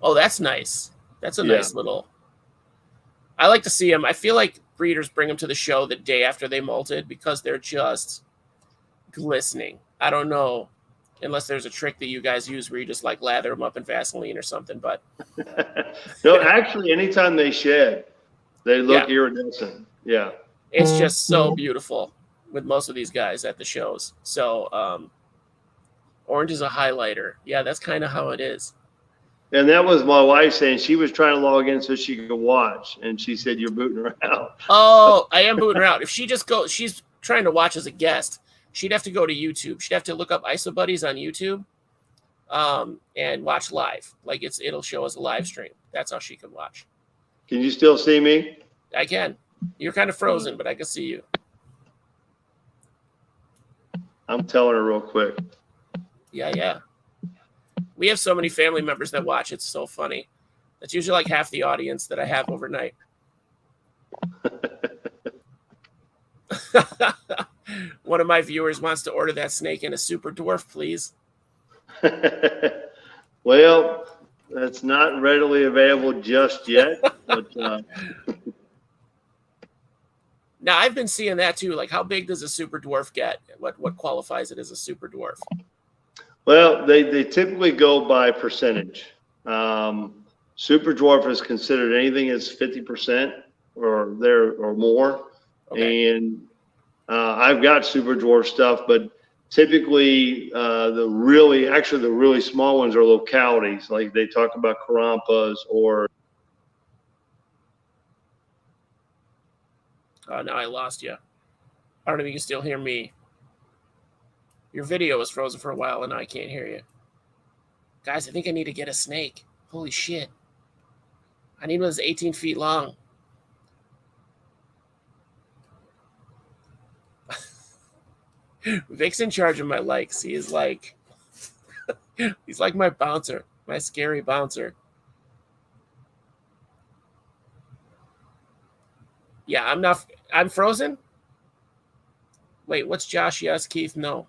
Oh, that's nice. That's a nice little. I like to see them. I feel like breeders bring them to the show the day after they molted because they're just glistening. I don't know, unless there's a trick that you guys use where you just like lather them up in Vaseline or something. But no, actually, anytime they shed, they look iridescent. Yeah, it's just so beautiful with most of these guys at the shows. So orange is a highlighter. Yeah, that's kind of how it is. And that was my wife saying she was trying to log in so she could watch, and she said you're booting her out. Oh, I am booting her out. If she just goes, she's trying to watch as a guest. She'd have to go to YouTube. She'd have to look up ISO Buddies on YouTube, and watch live. Like it'll show as a live stream. That's how she can watch. Can you still see me? I can. You're kind of frozen, but I can see you. I'm telling her real quick. Yeah. We have so many family members that watch. It's so funny. That's usually like half the audience that I have overnight. One of my viewers wants to order that snake in a super dwarf, please. Well, that's not readily available just yet. But now I've been seeing that too. Like, how big does a super dwarf get? What qualifies it as a super dwarf? Well, they typically go by percentage. Super dwarf is considered anything that's 50% or more. Okay. And I've got super dwarf stuff, but typically the really small ones are localities. Like they talk about Karampas or. Oh, now I lost you. I don't know if you can still hear me. Your video was frozen for a while, and now I can't hear you. Guys, I think I need to get a snake. Holy shit. I need one that's 18 feet long. Vic's in charge of my likes. He is like, he's like my bouncer, my scary bouncer. Yeah, I'm frozen. Wait, what's Josh? Yes, Keith. No.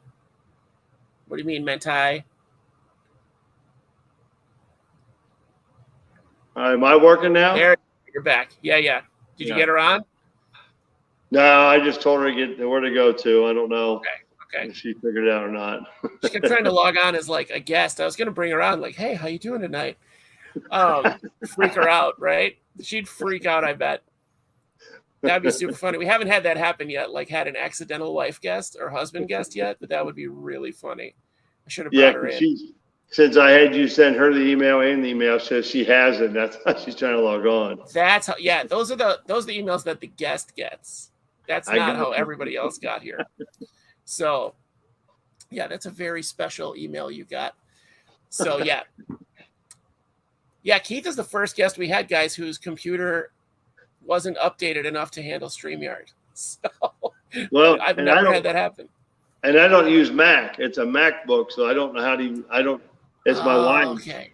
What do you mean, Mentai? Am I working now? There, you're back. Yeah. Did you get her on? No, I just told her to get where to go to. I don't know Okay. if she figured it out or not. She kept trying to log on as like a guest. I was gonna bring her on, like, hey, how you doing tonight? Freak her out, right? She'd freak out, I bet. That'd be super funny. We haven't had that happen yet, like had an accidental wife guest or husband guest yet, but that would be really funny. I should have brought her in. Since I had you send her the email and the email says she has it, that's how she's trying to log on. That's how. Yeah, those are the emails that the guest gets. That's not how everybody else got here. So, yeah, that's a very special email you got. So yeah, Keith is the first guest we had, guys, whose computer wasn't updated enough to handle StreamYard. So, well, I've never had that happen. And I don't use Mac. It's a MacBook, so I don't know how to. It's my wife. Okay.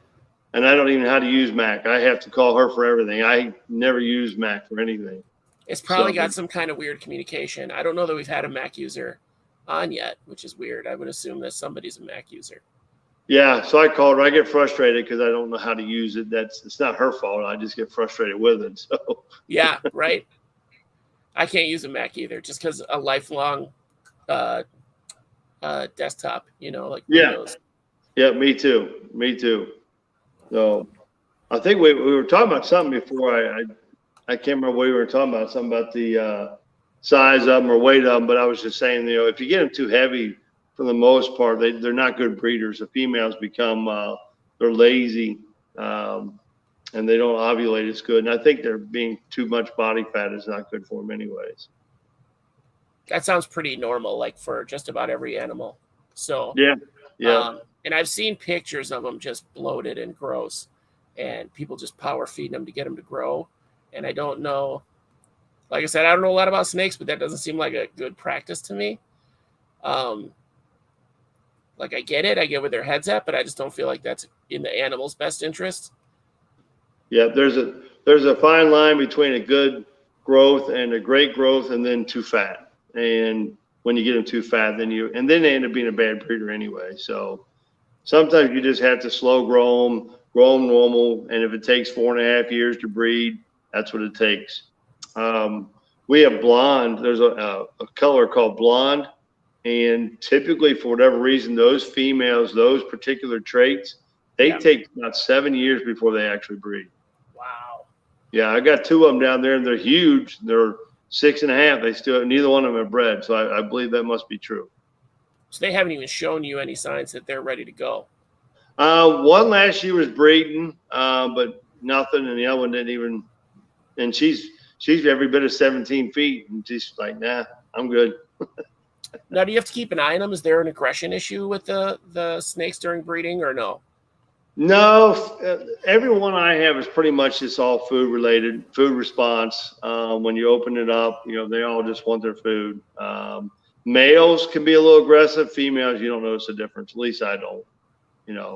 And I don't even know how to use Mac. I have to call her for everything. I never use Mac for anything. It's probably got some kind of weird communication. I don't know that we've had a Mac user on yet, which is weird. I would assume that somebody's a Mac user. Yeah, so I called her. I get frustrated because I don't know how to use it. It's not her fault. I just get frustrated with it. So yeah, right. I can't use a Mac either, just because a lifelong desktop. Like Windows. Yeah, me too. So I think we were talking about something before. I can't remember what we were talking about. Something about the size of them or weight of them. But I was just saying, if you get them too heavy, for the most part, they're not good breeders. The females become they're lazy and they don't ovulate as good. And I think they're being too much body fat is not good for them, anyways. That sounds pretty normal, like for just about every animal. So yeah. And I've seen pictures of them just bloated and gross, and people just power feed them to get them to grow. And I don't know, like I said, I don't know a lot about snakes, but that doesn't seem like a good practice to me. Like I get where their head's at, but I just don't feel like that's in the animal's best interest. Yeah, there's a fine line between a good growth and a great growth, and then too fat. And when you get them too fat, then they end up being a bad breeder anyway. So sometimes you just have to slow grow them normal. And if it takes 4.5 years to breed, that's what it takes. We have blonde. There's a color called blonde. And typically, for whatever reason, those females, those particular traits, they take about 7 years before they actually breed. Wow. Yeah, I got 2 of them down there, and they're huge. They're 6.5. Neither one of them are bred, so I believe that must be true. So they haven't even shown you any signs that they're ready to go. One last year was breeding, but nothing, and the other one didn't even. And she's every bit of 17 feet, and she's like, nah, I'm good. Now, do you have to keep an eye on them? Is there an aggression issue with the snakes during breeding, or no? No, every one I have is pretty much just all food related, food response. When you open it up, they all just want their food. Males can be a little aggressive. Females, you don't notice a difference. At least I don't.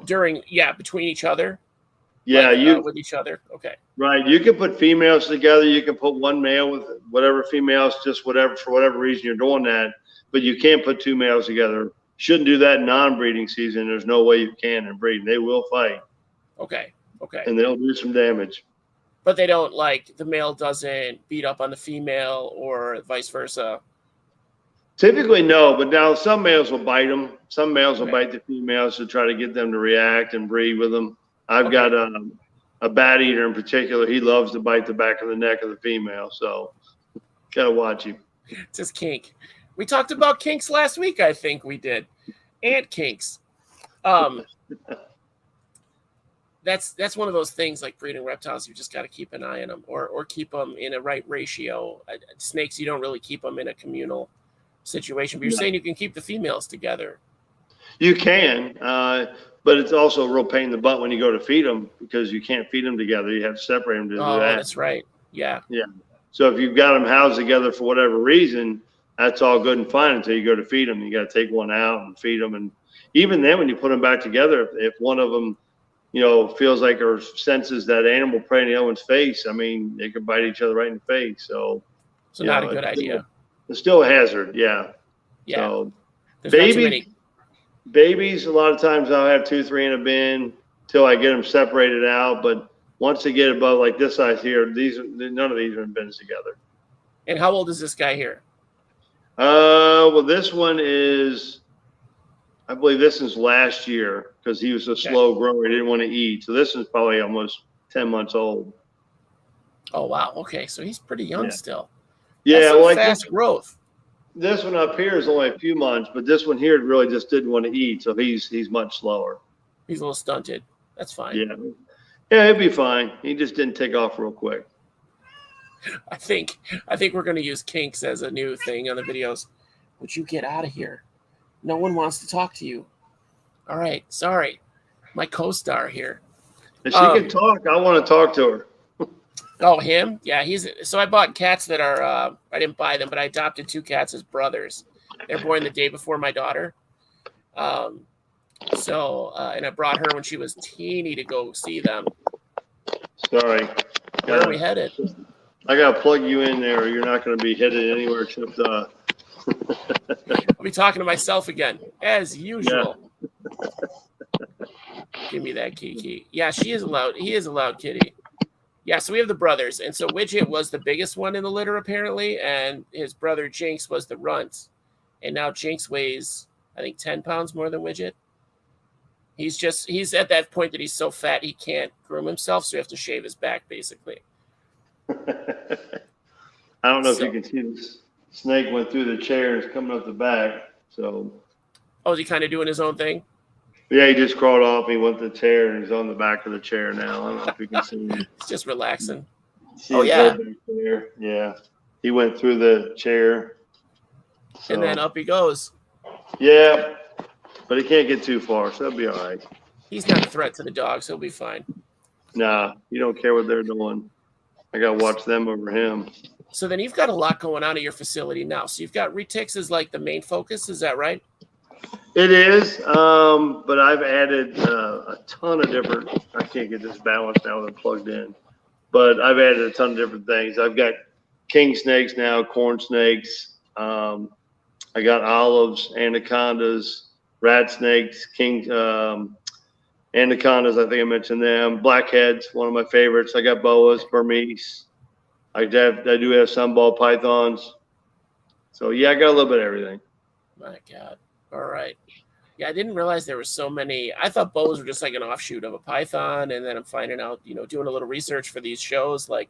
Between each other. Yeah, with each other. Okay. Right. You can put females together. You can put one male with whatever females, for whatever reason you're doing that. But you can't put 2 males together. Shouldn't do that in non-breeding season. There's no way you can in breeding. They will fight. Okay. And they'll do some damage. But they don't, the male doesn't beat up on the female or vice versa. Typically, no. But now some males will bite them. Some males will bite the females to try to get them to react and breed with them. I've got a bat eater in particular. He loves to bite the back of the neck of the female. So gotta watch him. It's his kink. We talked about kinks last week, I think we did. Ant kinks. That's one of those things like breeding reptiles. You just got to keep an eye on them or keep them in a right ratio. Snakes, you don't really keep them in a communal situation. But you're saying you can keep the females together. You can, but it's also a real pain in the butt when you go to feed them because you can't feed them together. You have to separate them to do that. That's right. Yeah. So if you've got them housed together for whatever reason, that's all good and fine until you go to feed them. You got to take one out and feed them. And even then, when you put them back together, if one of them, feels like or senses that animal prey in the other one's face, I mean, they could bite each other right in the face. So So not a good idea. It's still a hazard. Yeah. Yeah. So There's not too many. babies, a lot of times I'll have 2, 3 in a bin till I get them separated out. But once they get above like this size here, none of these are in bins together. And how old is this guy here? Well, this one is, I believe this is last year because he was a slow grower. He didn't want to eat. So this is probably almost 10 months old. Oh, wow. Okay. So he's pretty young still. Yeah. That's like fast growth. This one up here is only a few months, but this one here really just didn't want to eat. So he's much slower. He's a little stunted. That's fine. Yeah. Yeah, it'd be fine. He just didn't take off real quick. I think we're going to use kinks as a new thing on the videos. Would you get out of here? No one wants to talk to you. All right. Sorry. My co-star here. If she can talk, I want to talk to her. Oh, him? Yeah, so I bought cats that are, I didn't buy them, but I adopted 2 cats as brothers. They're born the day before my daughter. And I brought her when she was teeny to go see them. Sorry. Where are we headed? I got to plug you in there. You're not going to be headed anywhere except, I'll be talking to myself again, as usual. Yeah. Give me that Kiki. Yeah, she is allowed. He is allowed, kitty. Yeah, so we have the brothers. And so Widget was the biggest one in the litter, apparently. And his brother Jinx was the runt. And now Jinx weighs, I think, 10 pounds more than Widget. He's at that point that he's so fat he can't groom himself. So we have to shave his back, basically. I don't know if you can see this snake went through the chair and is coming up the back. So. Oh, is he kind of doing his own thing? Yeah, he just crawled off. He went to the chair and he's on the back of the chair now. I don't know if you can see him. He's just relaxing. Oh, yeah. Yeah. He went through the chair. So. And then up he goes. Yeah. But he can't get too far, so that'll be all right. He's not a threat to the dogs. He'll be fine. Nah, you don't care what they're doing. I got to watch them over him. So then you've got a lot going on at your facility now. So you've got retics as like the main focus. Is that right? It is, but I've added a ton of different. I can't get this balanced now with it plugged in, but I've added a ton of different things. I've got king snakes now, corn snakes. I got olives, anacondas, rat snakes, anacondas. I think I mentioned them. Blackheads, one of my favorites. I got boas, Burmese. I do have some ball pythons. So yeah, I got a little bit of everything. My God. All right. Yeah, I didn't realize there were so many. I thought boas were just like an offshoot of a python. And then I'm finding out, doing a little research for these shows. Like,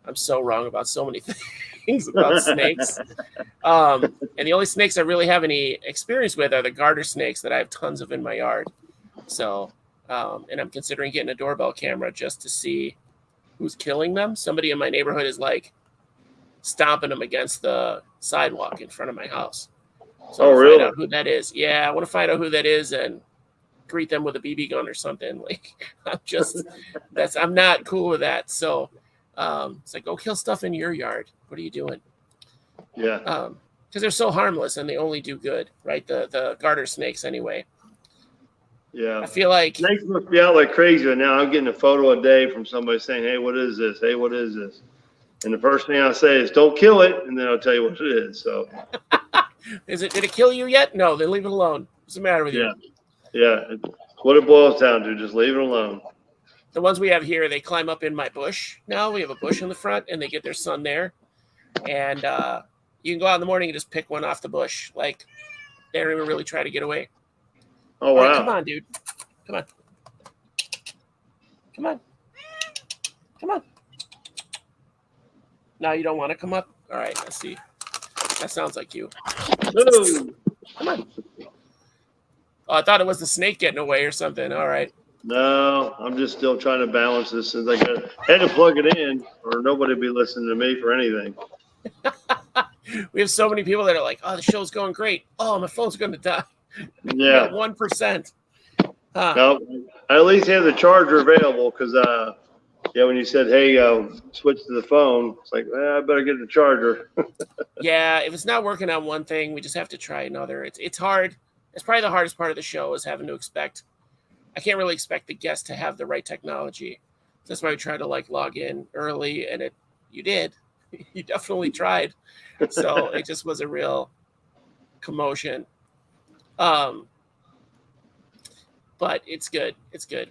I'm so wrong about so many things about snakes. And the only snakes I really have any experience with are the garter snakes that I have tons of in my yard. So, and I'm considering getting a doorbell camera just to see who's killing them. Somebody in my neighborhood is like stomping them against the sidewalk in front of my house. So I really? Find out who that is. Yeah, I want to find out who that is and greet them with a BB gun or something. Like, I'm not cool with that. So it's like, go kill stuff in your yard. What are you doing? Yeah. Because they're so harmless and they only do good, right? The garter snakes anyway. Yeah. I feel like snakes must be out like crazy. And now I'm getting a photo a day from somebody saying, hey, what is this? Hey, what is this? And the first thing I say is, don't kill it. And then I'll tell you what it is. So. Did it kill you yet? No, then leave it alone. What's the matter with you? Yeah. What it boils down to, just leave it alone. The ones we have here, they climb up in my bush. Now we have a bush in the front, and they get their sun there. And you can go out in the morning and just pick one off the bush. Like, they don't even really try to get away. Oh, wow. Right, come on, dude. Come on. Come on. Come on. Now you don't want to come up? All right, let's see. That sounds like you. No. Come on. Oh, I thought it was the snake getting away or something. All right. No, I'm just still trying to balance this since I had to plug it in or nobody would be listening to me for anything. We have so many people that are like, oh, the show's going great. Oh, my phone's going to die. Yeah. 1%. Huh. No, I at least have the charger available because, when you said, hey, switch to the phone, it's like, I better get the charger. Yeah, if it's not working on one thing, we just have to try another. It's hard. It's probably the hardest part of the show is having to expect. I can't really expect the guest to have the right technology. That's why we try to log in early, and you did. You definitely tried. So it just was a real commotion. But it's good. It's good.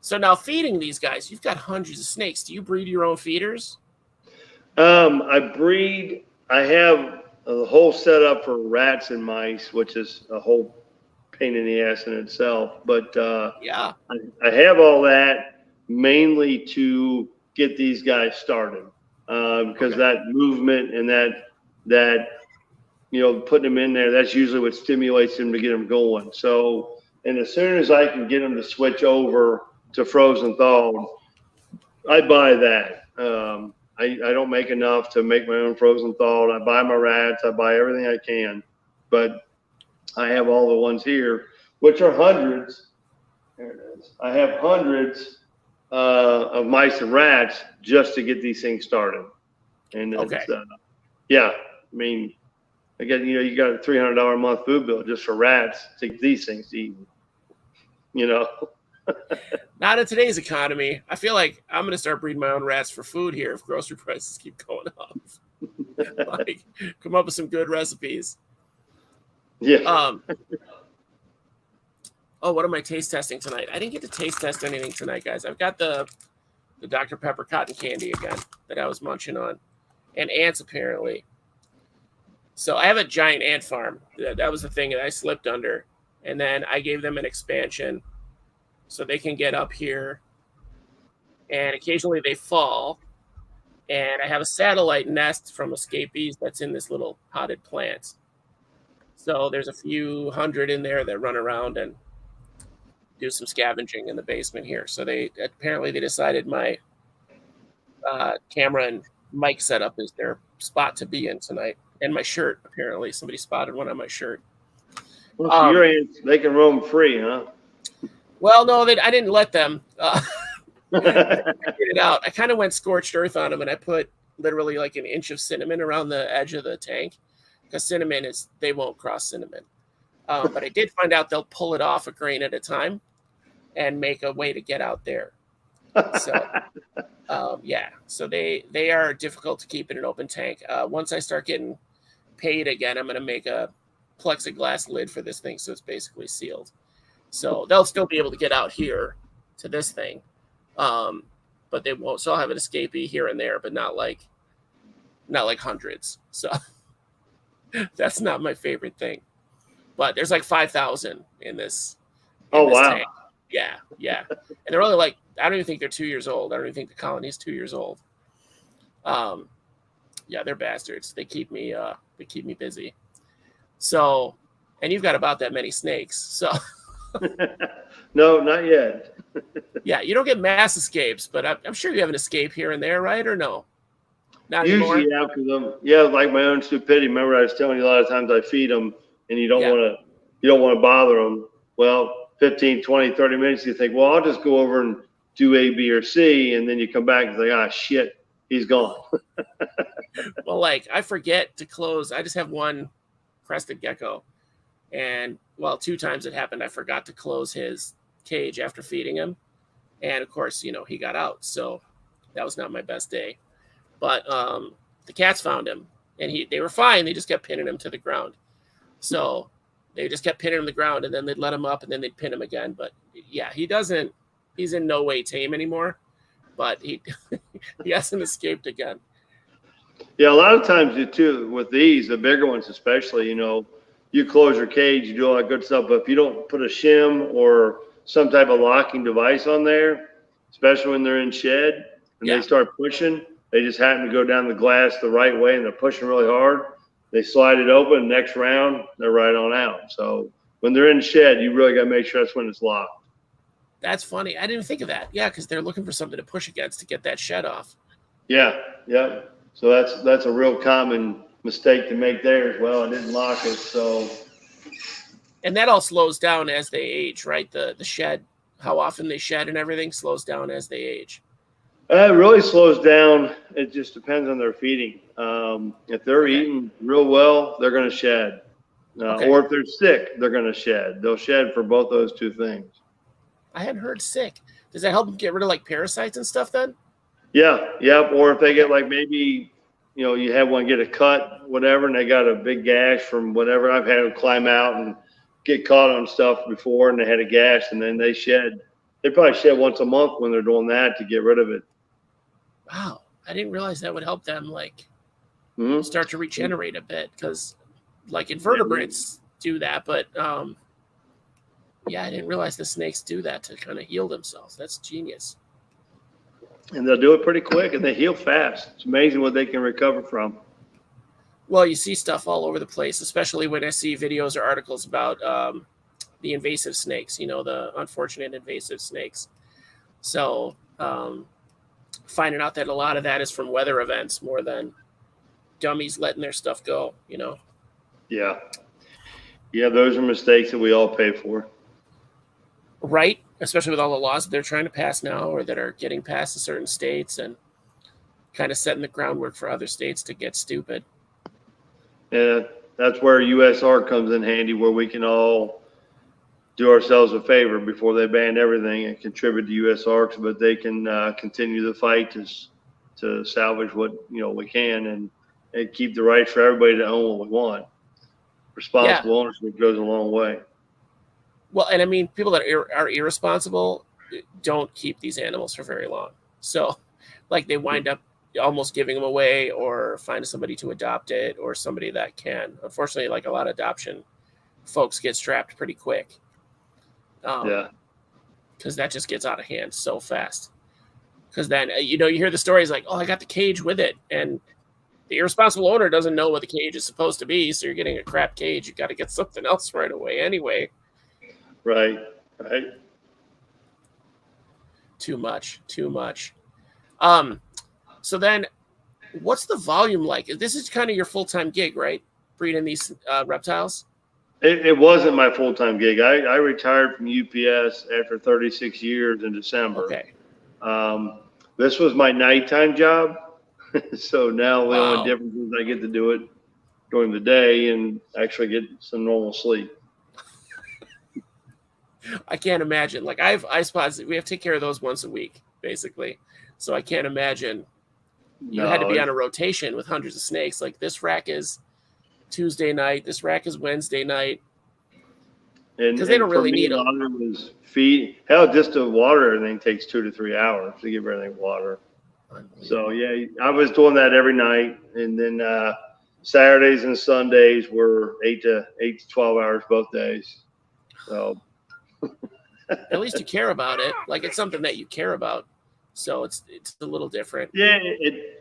So now feeding these guys, you've got hundreds of snakes. Do you breed your own feeders? I have a whole setup for rats and mice, which is a whole pain in the ass in itself. But Yeah. I have all that mainly to get these guys started, because that movement and that putting them in there, that's usually what stimulates them to get them going. So, and as soon as I can get them to switch over to frozen thawed, I buy that. I don't make enough to make my own frozen thawed. I buy my rats. I buy everything I can, but I have all the ones here, which are hundreds. There it is. I have hundreds of mice and rats just to get these things started. And it's, yeah, I mean, again, you got a $300 a month food bill just for rats to get these things to eat. Not in today's economy. I feel like I'm going to start breeding my own rats for food here if grocery prices keep going up. Like, come up with some good recipes. Yeah. Oh, what am I taste testing tonight? I didn't get to taste test anything tonight, guys. I've got the Dr. Pepper cotton candy again that I was munching on, and ants apparently. So I have a giant ant farm. That was the thing that I slipped under, and then I gave them an expansion so they can get up here, and occasionally they fall. And I have a satellite nest from escapees that's in this little potted plant. So there's a few hundred in there that run around and do some scavenging in the basement here. So they decided my camera and mic setup is their spot to be in tonight. And my shirt, apparently. Somebody spotted one on my shirt. Well, so your ants, they can roam free, huh? Well, no, I didn't let them. I figured it out. I kind of went scorched earth on them, and I put literally like an inch of cinnamon around the edge of the tank, because they won't cross cinnamon. But I did find out they'll pull it off a grain at a time and make a way to get out there. So, yeah. So they are difficult to keep in an open tank. Once I start getting paid again, I'm going to make a plexiglass lid for this thing, so it's basically sealed. So they'll still be able to get out here to this thing, but they won't. So I'll have an escapee here and there, but not like hundreds. So that's not my favorite thing. But there's like 5,000 in this. Oh, wow. Tank. Yeah. And they're only like, I don't even think they're 2 years old. I don't even think the colony's 2 years old. Yeah, they're bastards. They keep me busy. So, and you've got about that many snakes. So no, not yet. Yeah, you don't get mass escapes, but I'm sure you have an escape here and there, right? Or no? Not usually, anymore? Yeah, because like my own stupidity. Remember, I was telling you a lot of times I feed them, and you don't want to bother them. Well, 15, 20, 30 minutes, you think, well, I'll just go over and do A, B, or C, and then you come back and think, ah, shit, he's gone. Well, like, I forget to close. I just have one crested gecko, and well, 2 times it happened. I forgot to close his cage after feeding him, and of course, he got out. So that was not my best day. But the cats found him, and they were fine. They just kept pinning him to the ground. So they just kept pinning him to the ground, and then they'd let him up, and then they'd pin him again. But yeah, he's in no way tame anymore. But he hasn't escaped again. Yeah, a lot of times too with these, the bigger ones especially, you close your cage, you do all that good stuff, but if you don't put a shim or some type of locking device on there, especially when they're in shed and they start pushing, they just happen to go down the glass the right way and they're pushing really hard. They slide it open, next round, they're right on out. So when they're in shed, you really got to make sure that's when it's locked. That's funny. I didn't even think of that. Yeah, because they're looking for something to push against to get that shed off. Yeah. So that's a real common mistake to make there as well. I didn't lock it, so. And that all slows down as they age, right? The shed, how often they shed and everything slows down as they age. It really slows down. It just depends on their feeding. If they're eating real well, they're going to shed. Or if they're sick, they're going to shed. They'll shed for both those two things. I hadn't heard sick. Does that help them get rid of like parasites and stuff then? Yeah. Or if they get like maybe you have one get a cut, whatever, and they got a big gash from whatever. I've had them climb out and get caught on stuff before, and they had a gash, and then they shed. They probably shed once a month when they're doing that to get rid of it. Wow, I didn't realize that would help them Mm-hmm. start to regenerate a bit, because like invertebrates do that, but yeah, I didn't realize the snakes do that to kind of heal themselves. That's genius. And they'll do it pretty quick, and they heal fast. It's amazing what they can recover from. Well, you see stuff all over the place, especially when I see videos or articles about the invasive snakes, the unfortunate invasive snakes. So finding out that a lot of that is from weather events more than dummies letting their stuff go, Yeah. Yeah, those are mistakes that we all pay for. Right? Especially with all the laws that they're trying to pass now, or that are getting passed in certain states, and kind of setting the groundwork for other states to get stupid. Yeah, that's where USR comes in handy, where we can all do ourselves a favor before they ban everything and contribute to USR, but they can continue the fight to salvage what we can and keep the right for everybody to own what we want. Responsible ownership goes a long way. Well, and I mean, people that are irresponsible don't keep these animals for very long. So, like, they wind up almost giving them away, or finding somebody to adopt it, or somebody that can. Unfortunately, like a lot of adoption folks get strapped pretty quick. Because that just gets out of hand so fast. Because then, you hear the stories like, oh, I got the cage with it. And the irresponsible owner doesn't know what the cage is supposed to be. So you're getting a crap cage. You got to get something else right away anyway. Right. Too much. So then, what's the volume like? This is kind of your full-time gig, right? Breeding these reptiles? It wasn't my full-time gig. I retired from UPS after 36 years in December. Okay. This was my nighttime job. So now the only difference is I get to do it during the day and actually get some normal sleep. I can't imagine. Like, I have ice pods. We have to take care of those once a week, basically. So I can't imagine. You had to be on a rotation with hundreds of snakes. Like, this rack is Tuesday night. This rack is Wednesday night. Because they don't really need them. Was feed. Hell, just to water everything takes 2 to 3 hours to give everything water. So yeah, I was doing that every night, and then Saturdays and Sundays were 8 to 12 hours both days. So at least you care about it. Like, it's something that you care about. So it's a little different. Yeah,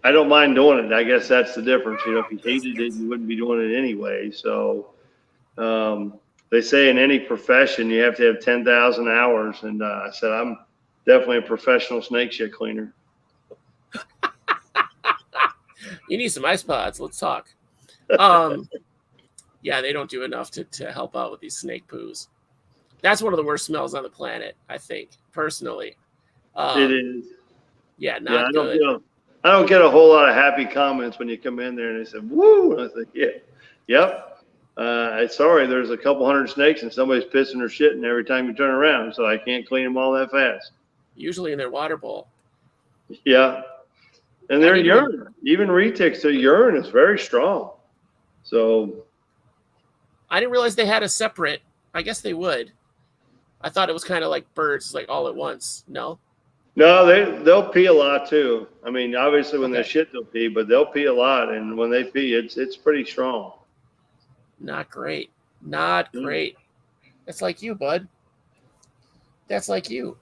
I don't mind doing it. I guess that's the difference. If you hated it, you wouldn't be doing it anyway. So they say in any profession you have to have 10,000 hours, and I said I'm definitely a professional snake shit cleaner. You need some ice pods. Let's talk. Yeah, they don't do enough to help out with these snake poos. That's one of the worst smells on the planet, I think, personally. It is. Yeah, not good. I don't get a whole lot of happy comments when you come in there and they say, woo. And I think, yep. Sorry, there's a couple hundred snakes and somebody's pissing or shitting every time you turn around, so I can't clean them all that fast. Usually in their water bowl. Yeah. And their urine, even retics, their urine is very strong. So I didn't realize they had a separate. I guess they would. I thought it was kind of like birds, like all at once. No, they'll pee a lot too. I mean, obviously when they shit, they'll pee, but they'll pee a lot, and when they pee, it's pretty strong. Not great. Not great. That's like you, bud. That's like you.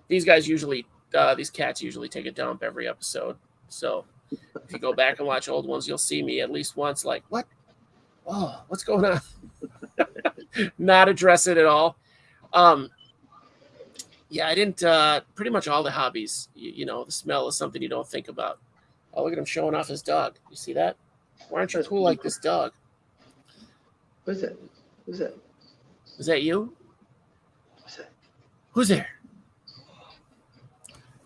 These guys usually, these cats usually take a dump every episode. So if you go back and watch old ones, you'll see me at least once like, what? Oh, what's going on? Not address it at all. Yeah, I didn't, pretty much all the hobbies, the smell is something you don't think about. Oh, look at him showing off his dog. You see that? Why aren't you cool like this dog? Who's that? Is that you? Who's there?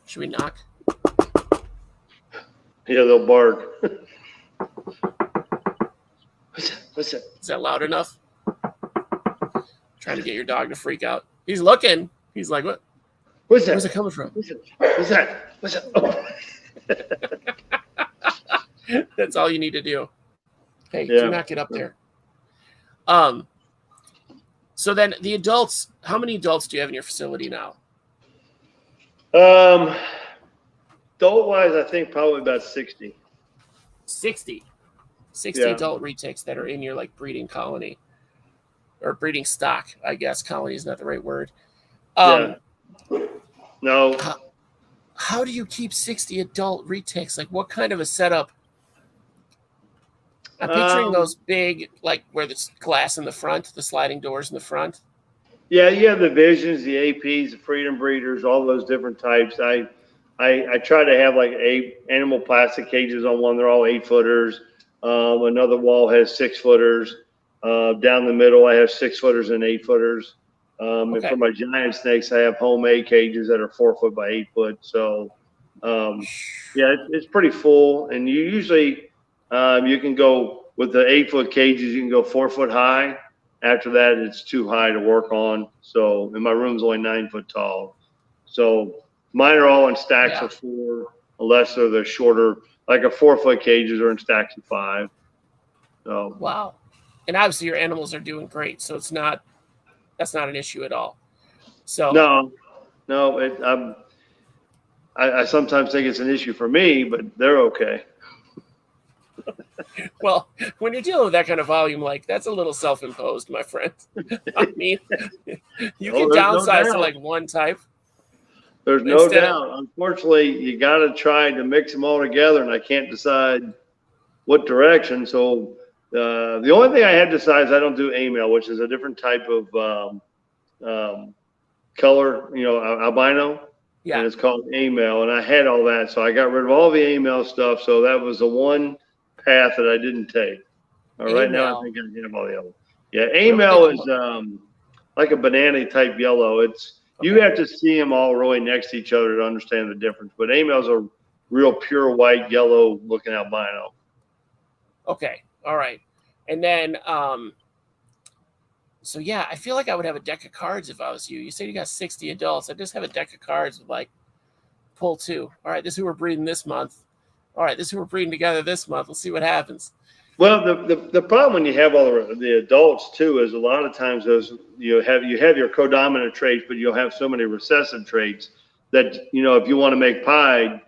Should we knock? Yeah, they'll bark. What's that? Is that loud enough? Trying to get your dog to freak out. He's looking. He's like, what? What's that? Where's it coming from? What's that? Oh. That's all you need to do. Hey, Yeah. do not get up there. So then the adults, how many adults do you have in your facility now? Adult-wise, I think probably about 60. 60 Yeah. adult retics that are in your like breeding colony or breeding stock. I guess colony is not the right word. Yeah. No. How do you keep 60 adult retics? Like, what kind of a setup? I'm picturing those big, like where there's glass in the front, the sliding doors in the front. Yeah, you have the Visions, the APs, the Freedom Breeders, all those different types. I try to have like 8 animal plastic cages on one. They're all 8-footers. Another wall has 6-footers. Down the middle, I have 6-footers and 8-footers. And for my giant snakes, I have homemade cages that are 4 foot by 8 foot. So, yeah, it's pretty full. And you usually, you can go with the 8-foot cages, you can go 4 foot high. After that, it's too high to work on. So, and my room's only 9 foot tall. So mine are all in stacks of 4, unless they're the shorter, like a 4 foot cages are in stacks of 5. So. Wow. And obviously your animals are doing great. So that's not an issue at all. So no, I sometimes think it's an issue for me, but they're okay. Well, when you're dealing with that kind of volume, like that's a little self-imposed, my friend. I mean, you can downsize to like one type. There's no doubt. Unfortunately, you got to try to mix them all together, and I can't decide what direction. So the only thing I had to decide is I don't do amel, which is a different type of color, albino. Yeah. And it's called amel, and I had all that, so I got rid of all the amel stuff. So that was the one path that I didn't take. Right now, I think I have all the other. Yeah, amel is like a banana type yellow. You have to see them all really next to each other to understand the difference. But amel's a real pure white, yellow looking albino. Okay, all right, and then so yeah, I feel like I would have a deck of cards if I was you. You said you got 60 adults. I just have a deck of cards with like pull 2. All right, this is who we're breeding this month. All right, this is who we're breeding together this month. Let's see what happens. Well, the problem when you have all the adults too is a lot of times those you have your codominant traits, but you'll have so many recessive traits that if you want to make pied,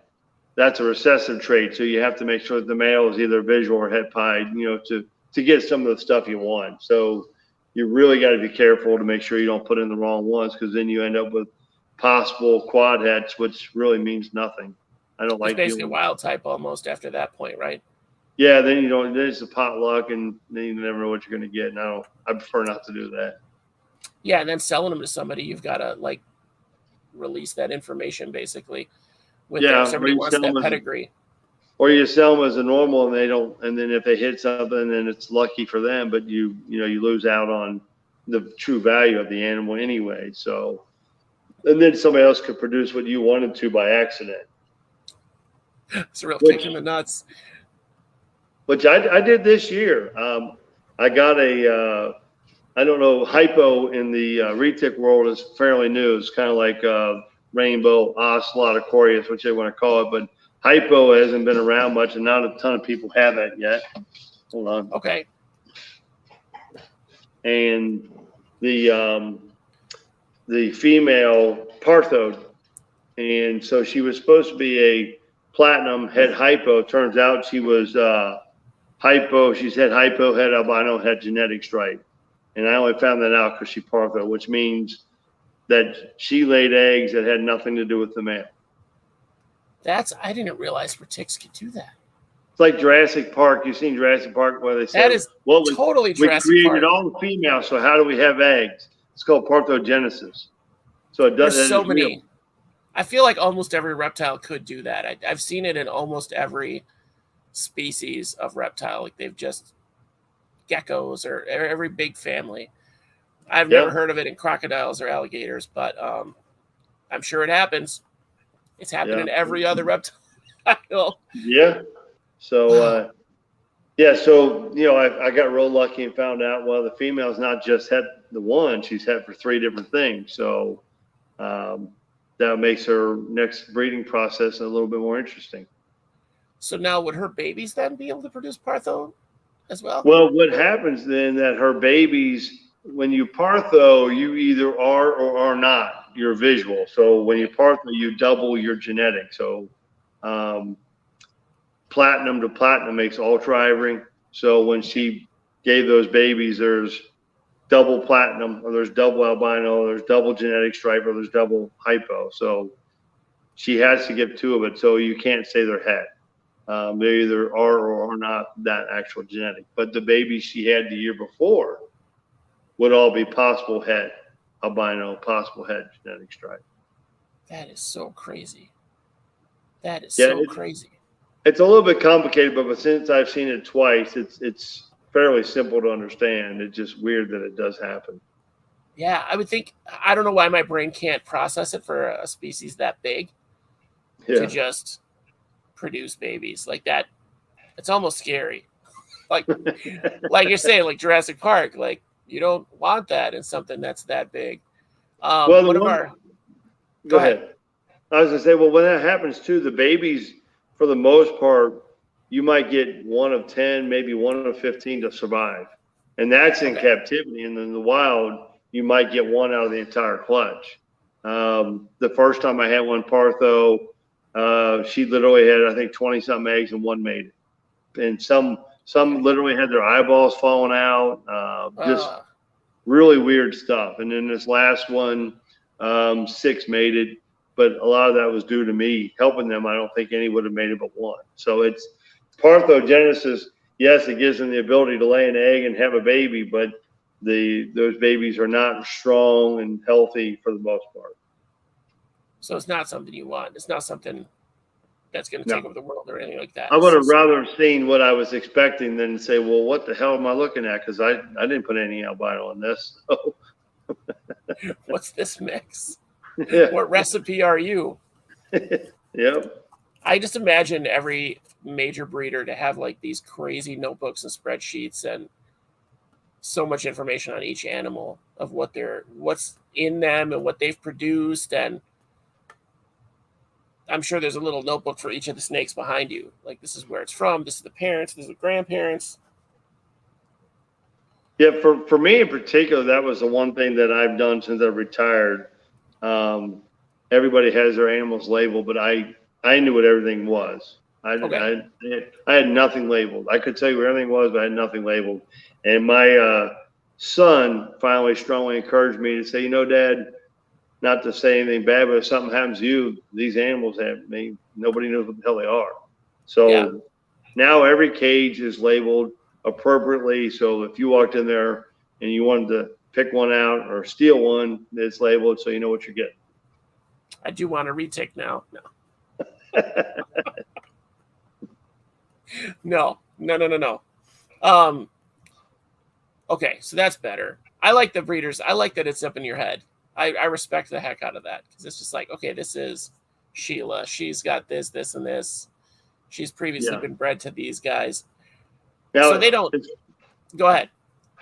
that's a recessive trait. So you have to make sure that the male is either visual or het pied, to get some of the stuff you want. So you really got to be careful to make sure you don't put in the wrong ones, because then you end up with possible quad hets, which really means nothing. I don't like. It's basically a wild type almost after that point, right? Yeah, then then it's a potluck, and then you never know what you're going to get. And I prefer not to do that. Yeah, and then selling them to somebody, you've got to like release that information basically. If somebody wants that pedigree. Or you sell them as a normal, and they don't. And then if they hit something, then it's lucky for them, but you lose out on the true value of the animal anyway. So, and then somebody else could produce what you wanted to by accident. It's a real kick in the nuts. Which I did this year. I got I don't know, hypo in the retic world is fairly new. It's kind of like rainbow, ocelot, aquarius, which they want to call it. But hypo hasn't been around much, and not a ton of people have that yet. Hold on. Okay. And the female Parthode, and so she was supposed to be a platinum, had hypo. Turns out she was hypo. She's had hypo, had albino, had genetic stripe. And I only found that out because she Parthode, which means that she laid eggs that had nothing to do with the male. I didn't realize retics could do that. It's like Jurassic Park. You've seen Jurassic Park where they say, that is totally Jurassic Park. We Park. created all the females, so how do we have eggs? It's called parthenogenesis. So it does. There's so many. I feel like almost every reptile could do that. I've seen it in almost every species of reptile. Like they've just geckos or every big family. I've never heard of it in crocodiles or alligators, but I'm sure it happens. It's happened in every other reptile. Yeah. So, so, I got real lucky and found out, well, the female's not just had the one, she's had for 3 different things. So that makes her next breeding process a little bit more interesting. So now would her babies then be able to produce partho as well? Well, what happens then that her babies, when you partho, you either are or are not your visual. So when you partho, you double your genetic. So platinum to platinum makes ultra ivory. So when she gave those babies, there's double platinum, or there's double albino, or there's double genetic stripe, or there's double hypo. So she has to give two of it. So you can't say they're het. They either are or are not that actual genetic. But the babies she had the year before would all be possible het albino, possible het genetic stripe. That is so crazy. That is so crazy. It's a little bit complicated, but since I've seen it twice, it's fairly simple to understand. It's just weird that it does happen. Yeah, I would think, I don't know why my brain can't process it for a species that big to just produce babies like that. It's almost scary. Like you're saying, like Jurassic Park, like you don't want that in something that's that big. Well, go ahead. I was gonna say, well, when that happens too, the babies, for the most part, you might get 1 of 10, maybe 1 of 15 to survive, and that's in captivity. And in the wild, you might get 1 out of the entire clutch. The first time I had one partho, she literally had, I think, 20-something eggs and 1 made it, and some literally had their eyeballs falling out. Just really weird stuff. And then this last one, 6 made it. But a lot of that was due to me helping them. I don't think any would have made it but 1. So it's parthogenesis. Yes, it gives them the ability to lay an egg and have a baby, but those babies are not strong and healthy for the most part. So it's not something you want. It's not something that's going to take over the world or anything like that. I would have rather seen what I was expecting than say, well, what the hell am I looking at? Because I didn't put any albino in this. So. What's this mix? Yeah. What recipe are you? Yep. I just imagine every major breeder to have like these crazy notebooks and spreadsheets and so much information on each animal of what's in them and what they've produced. And I'm sure there's a little notebook for each of the snakes behind you. Like, this is where it's from. This is the parents. This is the grandparents. Yeah. For me in particular, that was the one thing that I've done since I've retired. Everybody has their animals labeled, but I knew what everything was. I had nothing labeled. I could tell you where everything was, but I had nothing labeled. And my son finally strongly encouraged me to say, you know, Dad, not to say anything bad, but if something happens to you, these animals nobody knows what the hell they are. So now every cage is labeled appropriately. So if you walked in there and you wanted to pick one out or steal one, it's labeled so you know what you're getting. I do want a retic now. No. No. Okay, so that's better. I like the breeders. I like that it's up in your head. I respect the heck out of that because it's just like, okay, this is Sheila. She's got this, and this. She's previously been bred to these guys. Now, so they don't. Go ahead.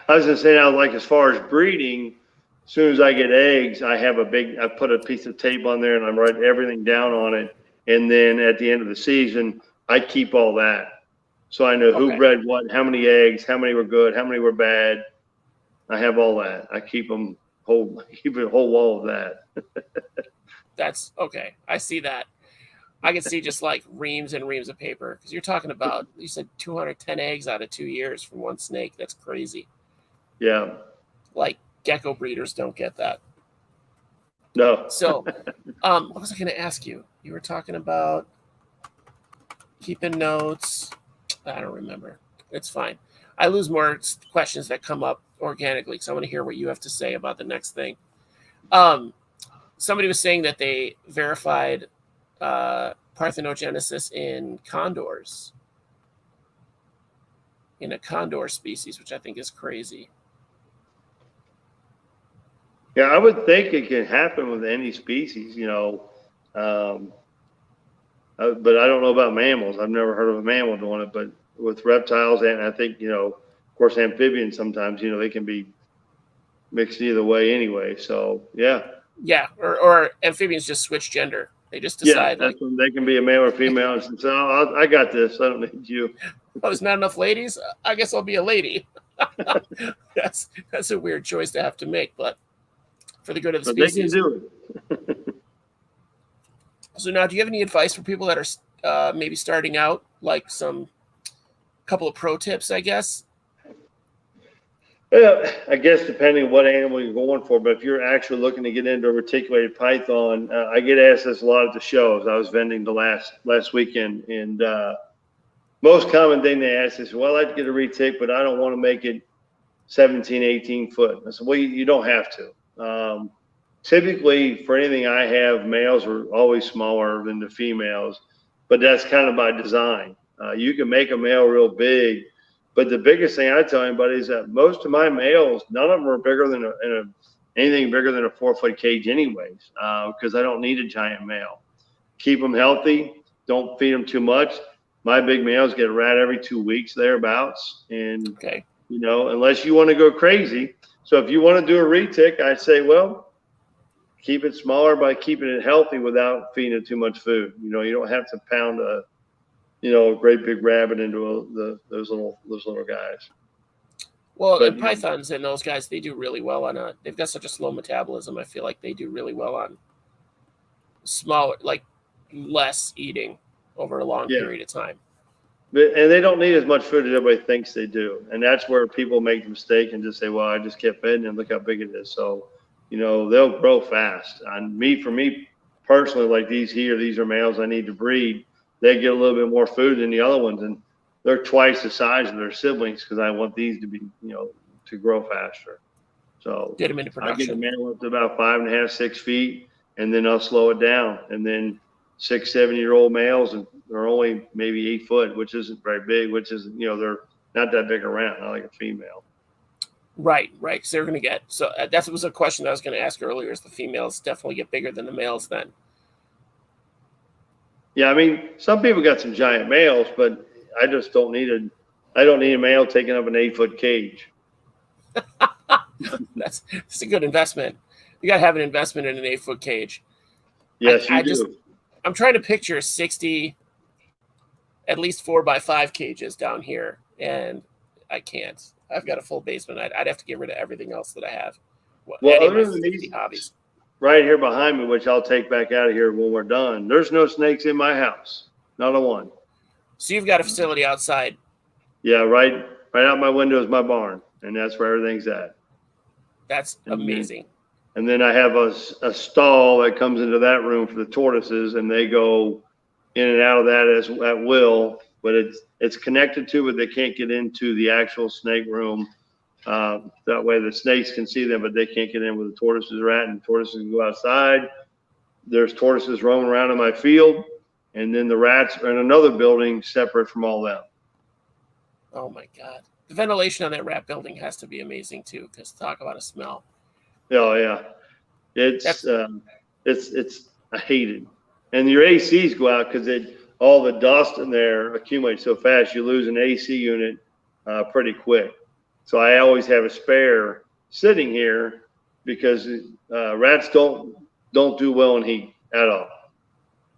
I was going to say now, like as far as breeding, as soon as I get eggs, I put a piece of tape on there and I'm writing everything down on it. And then at the end of the season, I keep all that. So I know who bred what, how many eggs, how many were good, how many were bad. I have all that. I keep a whole wall of that. That's okay. I see that. I can see just like reams and reams of paper because you're talking about, you said 210 eggs out of 2 years from one snake. That's crazy. Yeah. Like gecko breeders don't get that. No. So what was I going to ask you? You were talking about keeping notes. I don't remember. It's fine. I lose more questions that come up organically because I want to hear what you have to say about the next thing. Somebody was saying that they verified parthenogenesis in condors, in a condor species, which I think is crazy. Yeah, I would think it can happen with any species, but I don't know about mammals. I've never heard of a mammal doing it, but with reptiles and I think, of course, amphibians sometimes, they can be mixed either way anyway. So, yeah. Yeah, or amphibians just switch gender They just Yeah, decide, that's when they can be a male or female. And say, oh, I got this. I don't need you. oh, there's not enough ladies. I guess I'll be a lady. That's a weird choice to have to make, but for the good of the But they can species. do it. So now, do you have any advice for people that are maybe starting out, like some couple of pro tips, I guess? Well, I guess depending on what animal you're going for, but if you're actually looking to get into a reticulated python, I get asked this a lot at the shows. I was vending the last weekend, and most common thing they ask is, well, I'd like to get a retic, but I don't want to make it 17, 18 foot. I said, well, you don't have to. Typically, for anything I have, males are always smaller than the females, but that's kind of by design. You can make a male real big, but the biggest thing I tell anybody is that most of my males, none of them are bigger than anything bigger than a 4-foot cage anyways, because I don't need a giant male. Keep them healthy. Don't feed them too much. My big males get a rat every 2 weeks thereabouts. And, Okay. you know, unless you want to go crazy. So if you want to do a retic, I say, well, keep it smaller by keeping it healthy without feeding it too much food. You know, you don't have to pound a great big rabbit into those little guys. Well, But and pythons and those guys, they do really well on they've got such a slow metabolism. I feel like they do really well on smaller, like less eating over a long period of time. And they don't need as much food as everybody thinks they do. And that's where people make the mistake and just say, well, I just kept feeding and look how big it is. So, you know, they'll grow fast. And for me personally, like these are males I need to breed. They get a little bit more food than the other ones. And they're twice the size of their siblings because I want these to be, to grow faster. So get them into production. I get a male up to about 5.5, 6 feet, and then I'll slow it down. And then 6, 7-year-old males, and they're only maybe 8 foot, which isn't very big, which is, they're not that big around, not like a female. Right. Because they're going to get, so that was a question I was going to ask earlier, is the females definitely get bigger than the males then? Yeah, I mean, some people got some giant males, but I just don't need a male taking up an 8-foot cage. That's a good investment. You got to have an investment in an 8-foot cage. Yes, you do. I'm trying to picture 60, at least 4x5 cages down here, and I can't. I've got a full basement. I'd have to get rid of everything else that I have. Well, other than these hobbies, right here behind me, which I'll take back out of here when we're done, there's no snakes in my house. Not a one. So you've got a facility outside. Yeah, right out my window is my barn, and that's where everything's at. That's amazing. And then I have a stall that comes into that room for the tortoises, and they go in and out of that at will. But it's connected to it. They can't get into the actual snake room. That way the snakes can see them, but they can't get in where the tortoises are at. And the tortoises can go outside. There's tortoises roaming around in my field, and then the rats are in another building separate from all them. Oh my God. The ventilation on that rat building has to be amazing too, because talk about a smell. Oh yeah, it's I hate it. And your ACs go out because all the dust in there accumulates so fast. You lose an AC unit pretty quick. So I always have a spare sitting here because rats don't do well in heat at all.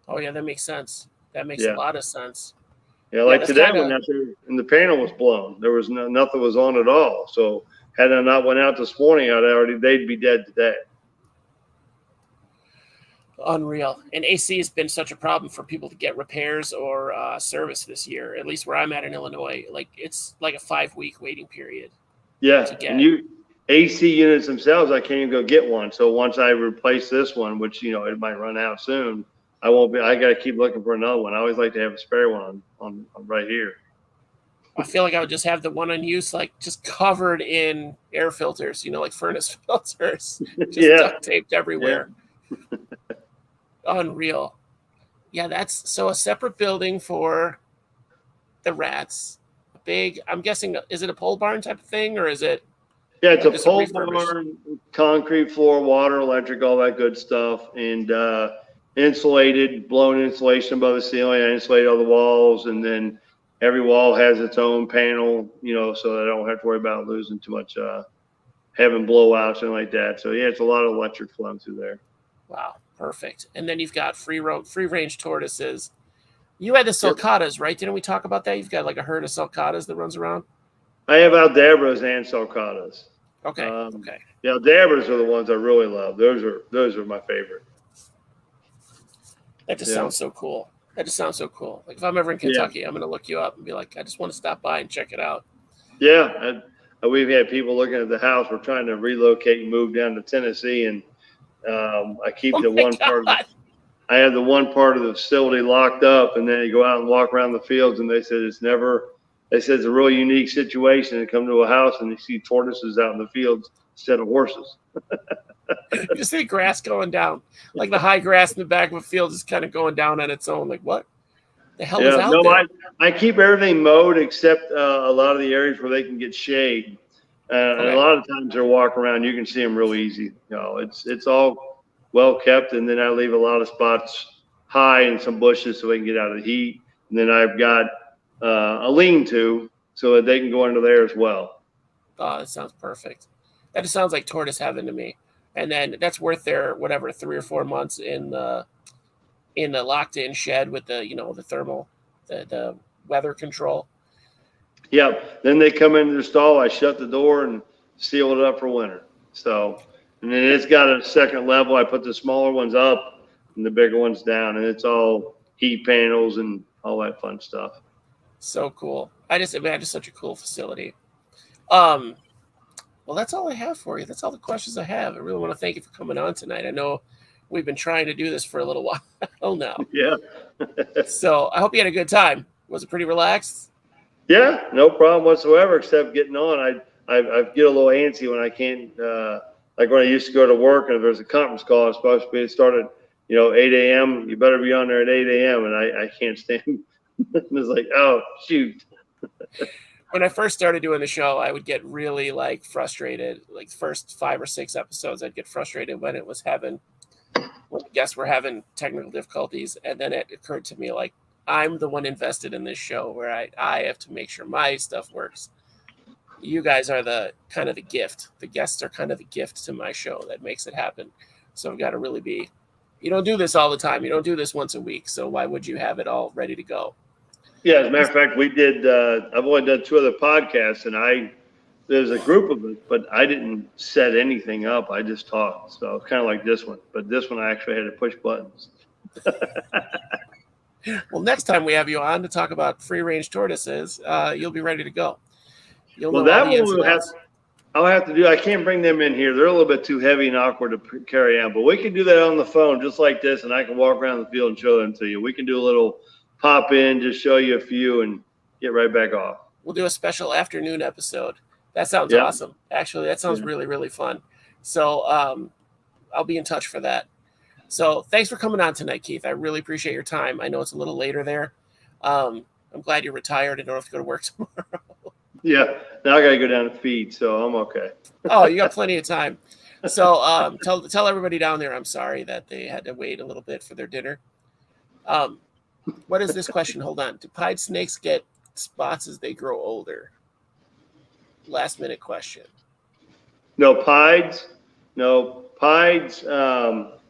Oh yeah, that makes sense. That makes a lot of sense. Yeah, like today when the panel was blown, there was nothing was on at all. So had I not went out this morning, they'd be dead today. Unreal. And AC has been such a problem for people to get repairs or service this year. At least where I'm at in Illinois, like it's like a 5-week waiting period. Yeah, and AC units themselves, I can't even go get one. So once I replace this one, which it might run out soon, I won't be. I got to keep looking for another one. I always like to have a spare one on right here. I feel like I would just have the one on use, like just covered in air filters, like furnace filters, just duct taped everywhere. Yeah. Unreal. Yeah, that's so a separate building for the rats. I'm guessing, is it a pole barn type of thing, or is it? Yeah, it's a pole barn, concrete floor, water, electric, all that good stuff, and insulated, blown insulation above the ceiling. I insulate all the walls, and then every wall has its own panel, so that I don't have to worry about losing too much, having blowouts and like that. So yeah, it's a lot of electric flowing through there. Wow, Perfect. And then you've got free range tortoises. You had the sulcatas, right? Didn't we talk about that? You've got like a herd of sulcatas that runs around. I have Aldabras and sulcatas. Okay. Okay. The Aldabras are the ones I really love. Those are my favorite. That just sounds so cool. That just sounds so cool. Like if I'm ever in Kentucky, I'm gonna look you up and be like, I just want to stop by and check it out. Yeah, we've had people looking at the house. We're trying to relocate and move down to Tennessee, and I keep I have the one part of the facility locked up, and then you go out and walk around the fields, and they said it's a really unique situation to come to a house and you see tortoises out in the fields instead of horses. You just see grass going down, like the high grass in the back of a field is kind of going down on its own. Like what the hell is out there? I keep everything mowed except a lot of the areas where they can get shade. And a lot of times they're walking around, you can see them real easy. It's all well kept, and then I leave a lot of spots high in some bushes so they can get out of the heat. And then I've got a lean-to so that they can go under there as well. Oh, that sounds perfect. That just sounds like tortoise heaven to me. And then that's worth their 3 or 4 months in the locked-in shed with the the thermal, the weather control. Yep. Then they come into the stall. I shut the door and seal it up for winter. So, and then it's got a second level. I put the smaller ones up and the bigger ones down, and it's all heat panels and all that fun stuff. So cool. Just such a cool facility. Well, that's all I have for you. That's all the questions I have. I really want to thank you for coming on tonight. I know we've been trying to do this for a little while now. Yeah. So I hope you had a good time. Was it pretty relaxed? Yeah, no problem whatsoever, except getting on. I get a little antsy when I can't, like when I used to go to work and if there's a conference call, it's supposed to be started, 8 a.m. You better be on there at 8 a.m. And I can't stand. It's like, oh, shoot. When I first started doing the show, I would get really frustrated. Like the first 5 or 6 episodes, I'd get frustrated when the guests were having technical difficulties. And then it occurred to me, like, I'm the one invested in this show where I have to make sure my stuff works. You guys are the kind of the gift. The guests are kind of the gift to my show that makes it happen. So I've got to really be, you don't do this all the time. You don't do this once a week. So why would you have it all ready to go? Yeah, as a matter of fact, we did. I've only done 2 other podcasts, and there's a group of it, but I didn't set anything up. I just talked. So it's kind of like this one, but this one I actually had to push buttons. Well, next time we have you on to talk about free range tortoises, you'll be ready to go. That one I'll have to do. I can't bring them in here. They're a little bit too heavy and awkward to carry on, but we can do that on the phone just like this, and I can walk around the field and show them to you. We can do a little pop in, just show you a few and get right back off. We'll do a special afternoon episode. That sounds awesome. Actually, that sounds really, really fun. So I'll be in touch for that. So thanks for coming on tonight, Keith. I really appreciate your time. I know it's a little later there. I'm glad you're retired and don't have to go to work tomorrow. Yeah, now I got to go down and feed, so I'm okay. Oh, you got plenty of time. So tell everybody down there I'm sorry that they had to wait a little bit for their dinner. What is this question? Hold on. Do pied snakes get spots as they grow older? Last minute question. No, pieds.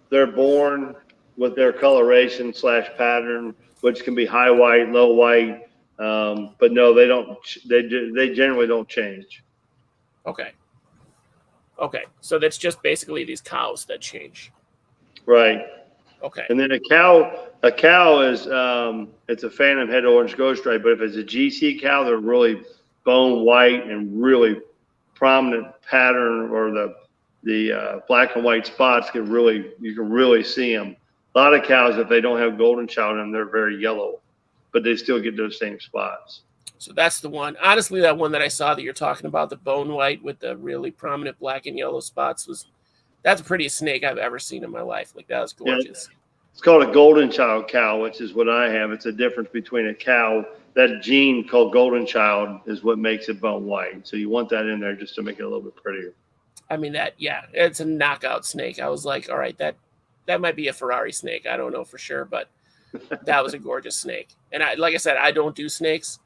They're born with their coloration / pattern, which can be high white, low white. But no, they don't. They generally don't change. Okay. So that's just basically these cows that change. Right. Okay. And then a cow is it's a phantom head orange ghost stripe, but if it's a GC cow, they're really bone white and really prominent pattern, or the black and white spots you can really see them. A lot of cows, if they don't have golden child in them, they're very yellow, but they still get those same spots. So that's the one. Honestly, that one that I saw that you're talking about, the bone white with the really prominent black and yellow spots, that's the prettiest snake I've ever seen in my life. Like, that was gorgeous. Yeah, it's called a golden child cow, which is what I have. It's a difference between a cow. That gene called golden child is what makes it bone white. So you want that in there just to make it a little bit prettier. I mean, it's a knockout snake. I was like, all right, that might be a Ferrari snake. I don't know for sure, but that was a gorgeous snake. And like I said, I don't do snakes,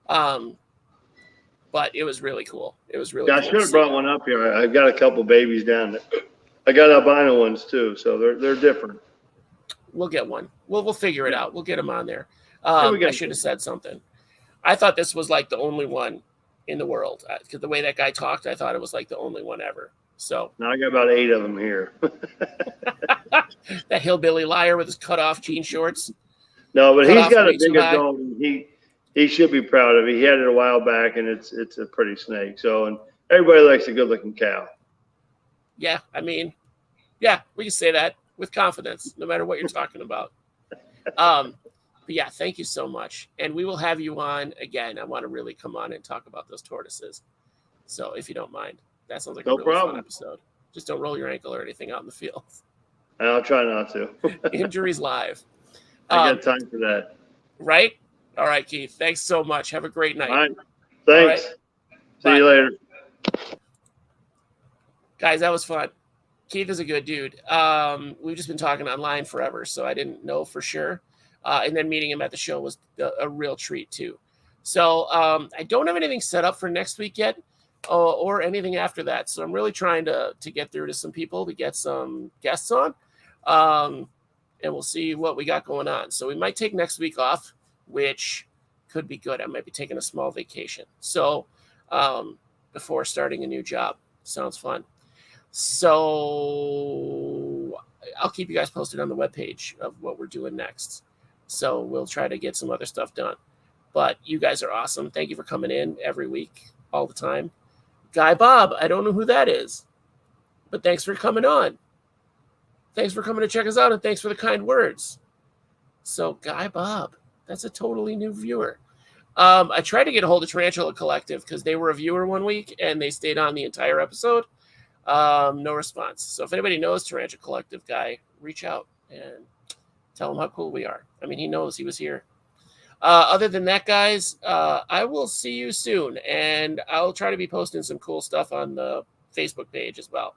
but it was really cool. It was really cool. I should have brought one up here. I've got a couple babies down there. I got albino ones too, so they're different. We'll get one. We'll figure it out. We'll get him on there. Yeah, we got I should have said something. I thought this was like the only one in the world because the way that guy talked, I thought it was like the only one ever. So now I got about 8 of them here. that hillbilly liar with his cut off jean shorts. No, but Cut he's off got a way too big high. adult. He should be proud of it. He had it a while back, and it's a pretty snake. So, and everybody likes a good looking cow. Yeah, I mean, yeah, we can say that with confidence, no matter what you're talking about. But yeah, thank you so much. And we will have you on again. I want to really come on and talk about those tortoises. So if you don't mind, that sounds like a really fun episode. Just don't roll your ankle or anything out in the field. I'll try not to. Injuries live. I got time for that. Right? All right, Keith. Thanks so much. Have a great night. All right. Thanks. All right. See you later. Guys, that was fun. Keith is a good dude. We've just been talking online forever, so I didn't know for sure. And then meeting him at the show was a real treat too. So I don't have anything set up for next week yet or anything after that. So I'm really trying to get through to some people to get some guests on. And we'll see what we got going on. So we might take next week off, which could be good. I might be taking a small vacation. So before starting a new job. Sounds fun. So I'll keep you guys posted on the webpage of what we're doing next. So we'll try to get some other stuff done. But you guys are awesome. Thank you for coming in every week, all the time. Guy Bob, I don't know who that is, but thanks for coming on. Thanks for coming to check us out, and thanks for the kind words. So Guy Bob, that's a totally new viewer. I tried to get a hold of Tarantula Collective because they were a viewer one week, and they stayed on the entire episode. No response. So if anybody knows Tarantula Collective guy, reach out and tell him how cool we are. I mean, he knows he was here. Other than that, guys, I will see you soon, and I'll try to be posting some cool stuff on the Facebook page as well.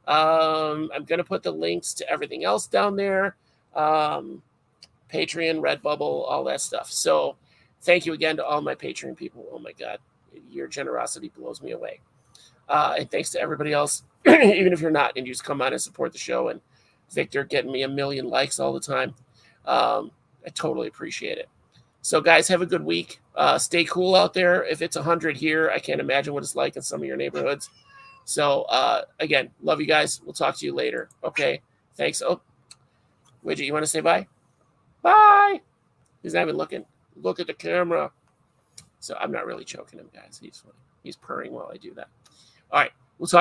I'm going to put the links to everything else down there. Patreon, Redbubble, all that stuff. So thank you again to all my Patreon people. Oh my God, your generosity blows me away. And thanks to everybody else, even if you're not, and you just come on and support the show. And Victor getting me 1 million likes all the time. I totally appreciate it. So guys, have a good week. Stay cool out there. If it's 100 here, I can't imagine what it's like in some of your neighborhoods. So again, love you guys. We'll talk to you later. Okay. Thanks. Oh, Widget, you want to say bye? Bye. He's not even looking. Look at the camera. So I'm not really choking him, guys. He's funny. He's purring while I do that. All right. We'll talk.